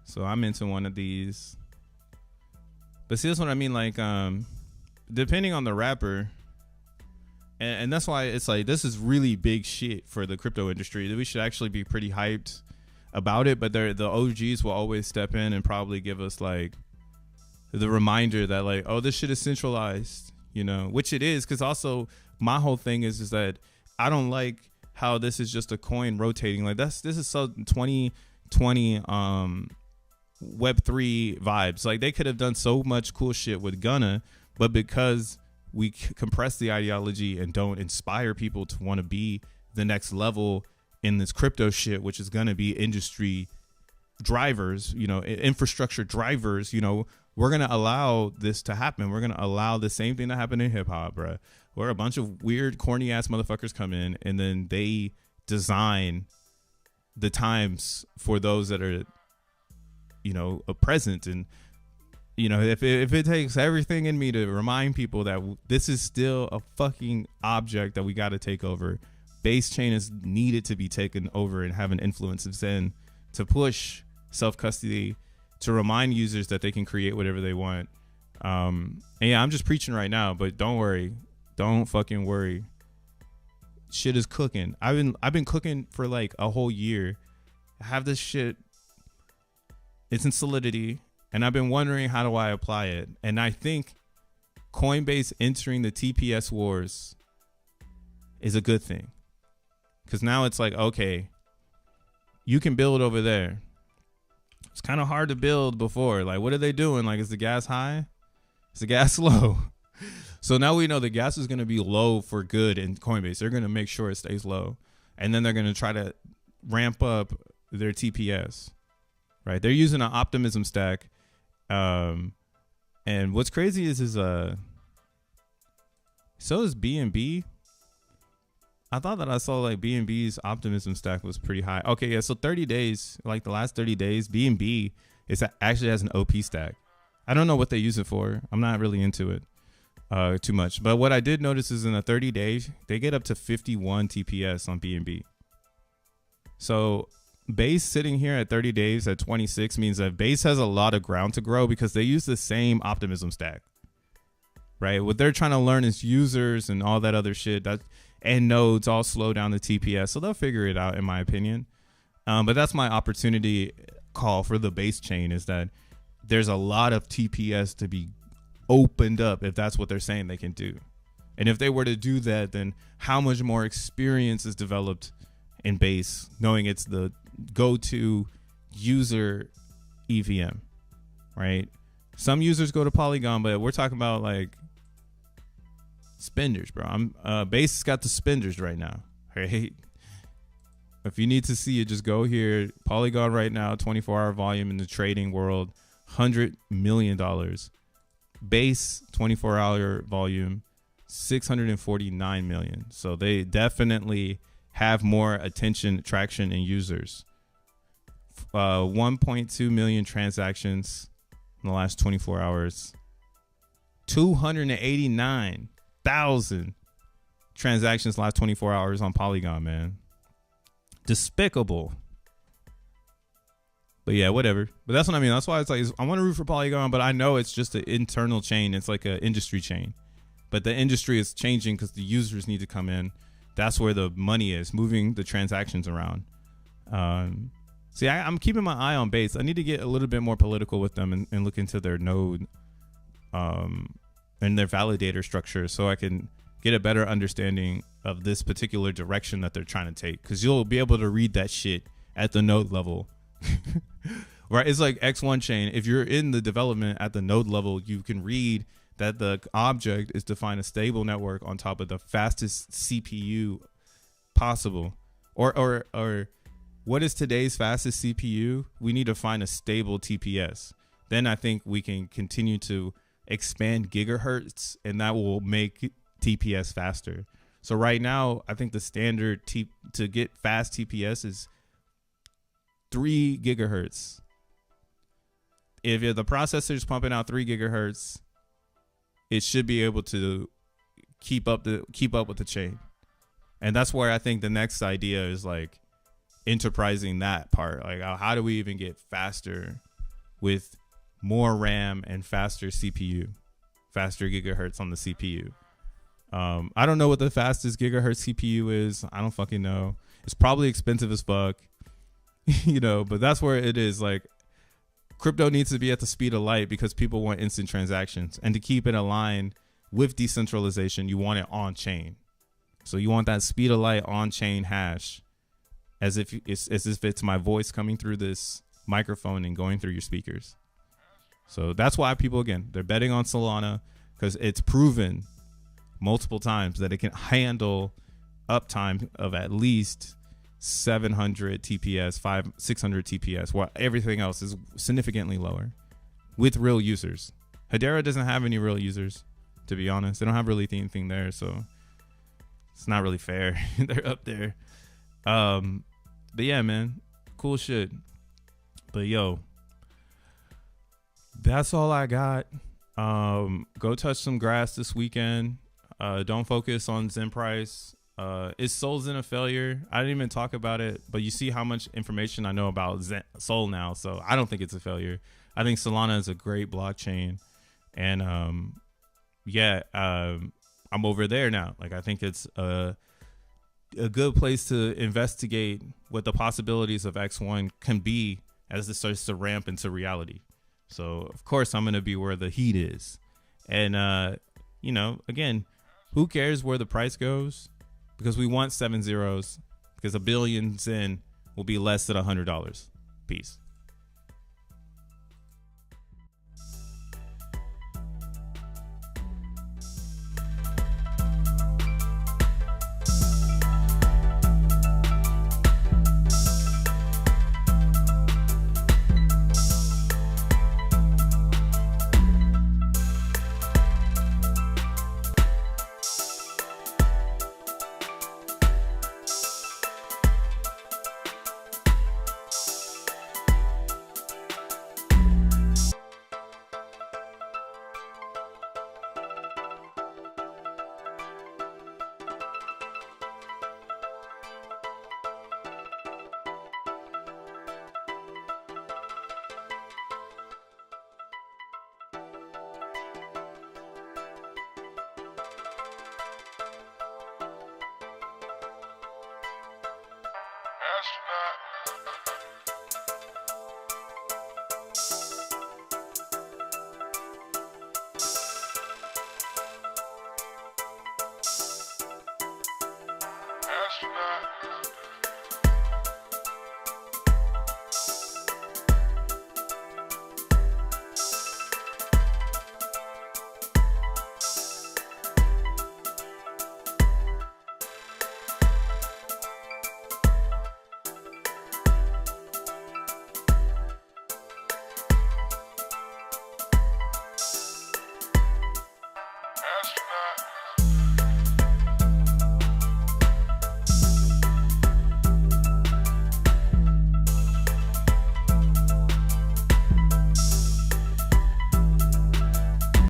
So I'm into one of these. But see, that's what I mean. Like, depending on the rapper, and that's why it's like this is really big shit for the crypto industry. We should actually be pretty hyped about it. But the OGs will always step in and probably give us like the reminder that like, oh, this shit is centralized, you know, which it is. Because also my whole thing is that I don't like how this is just a coin rotating. Like this is so 2020 Web3 vibes. Like they could have done so much cool shit with Gunna, but because we compress the ideology and don't inspire people to want to be the next level in this crypto shit, which is going to be industry drivers, you know, infrastructure drivers, you know, we're going to allow this to happen. We're going to allow the same thing that happened in hip hop, bro, where a bunch of weird, corny ass motherfuckers come in and then they design the times for those that are, you know, present. And, you know, if it takes everything in me to remind people that this is still a fucking object that we got to take over. Base chain is needed to be taken over and have an influence of Zen to push self-custody, to remind users that they can create whatever they want. And yeah, I'm just preaching right now, but don't worry. Don't fucking worry. Shit is cooking. I've been cooking for like a whole year. I have this shit. It's in Solidity. And I've been wondering, how do I apply it? And I think Coinbase entering the TPS wars is a good thing. Because now it's like, okay, you can build over there. It's kind of hard to build before. Like, what are they doing? Like, is the gas high? Is the gas low? So now we know the gas is going to be low for good in Coinbase. They're going to make sure it stays low. And then they're going to try to ramp up their TPS. Right? They're using an optimism stack. And what's crazy is so is BNB. I thought that I saw like BNB's optimism stack was pretty high. Okay, yeah, so 30 days, like the last 30 days, BNB actually has an OP stack. I don't know what they use it for. I'm not really into it too much. But what I did notice is in the 30 days, they get up to 51 TPS on BNB. So Base sitting here at 30 days at 26 means that Base has a lot of ground to grow because they use the same optimism stack, right? What they're trying to learn is users and all that other shit and nodes all slow down the TPS. So they'll figure it out, in my opinion. But that's my opportunity call for the Base chain, is that there's a lot of TPS to be opened up if that's what they're saying they can do. And if they were to do that, then how much more experience is developed in Base, knowing it's the go-to user EVM, right? Some users go to Polygon, but we're talking about like spenders, bro. Base has got the spenders right now, right? If you need to see it, just go here. Polygon right now, 24-hour volume in the trading world, $100 million. Base 24-hour volume, 649 million. So they definitely have more attention, traction, and users. 1.2 million transactions in the last 24 hours. 289,000 transactions last 24 hours on Polygon, man. Despicable. But yeah, whatever. But that's what I mean. That's why it's like, I want to root for Polygon, but I know it's just an internal chain. It's like an industry chain. But the industry is changing because the users need to come in. That's where the money is, moving the transactions around. See, I'm keeping my eye on Base. I need to get a little bit more political with them and look into their node and their validator structure so I can get a better understanding of this particular direction that they're trying to take. Because you'll be able to read that shit at the node level. Right? It's like X1 chain. If you're in the development at the node level, you can read that the object is to find a stable network on top of the fastest CPU possible. Or what is today's fastest CPU? We need to find a stable TPS. Then I think we can continue to expand gigahertz, and that will make TPS faster. So right now, I think the standard to get fast TPS is 3 gigahertz. If the processor is pumping out 3 gigahertz, it should be able to keep up with the chain. And that's where I think the next idea is like, enterprising that part. Like, how do we even get faster with more RAM and faster CPU, faster gigahertz on the CPU? I don't know what the fastest gigahertz CPU is. I don't fucking know. It's probably expensive as fuck, you know, but that's where it is. Like, crypto needs to be at the speed of light because people want instant transactions, and to keep it aligned with decentralization, you want it on chain. So you want that speed of light on chain hash as if it's my voice coming through this microphone and going through your speakers. So that's why people, again, they're betting on Solana, because it's proven multiple times that it can handle uptime of at least 700 TPS, 600 TPS, while everything else is significantly lower with real users. Hedera doesn't have any real users, to be honest. They don't have really anything there, so it's not really fair. They're up there. But yeah, man, cool shit. But yo, that's all I got. Go touch some grass this weekend. Don't focus on Zen price. Is SolXEN a failure? I didn't even talk about it, but you see how much information I know about Sol now, so I don't think it's a failure. I think Solana is a great blockchain, and I'm over there now. Like, I think it's a good place to investigate what the possibilities of X1 can be as this starts to ramp into reality. So of course I'm going to be where the heat is. And, you know, again, who cares where the price goes? Because we want 7 zeros, because a billion Zen will be less than $100. Peace. Astronaut.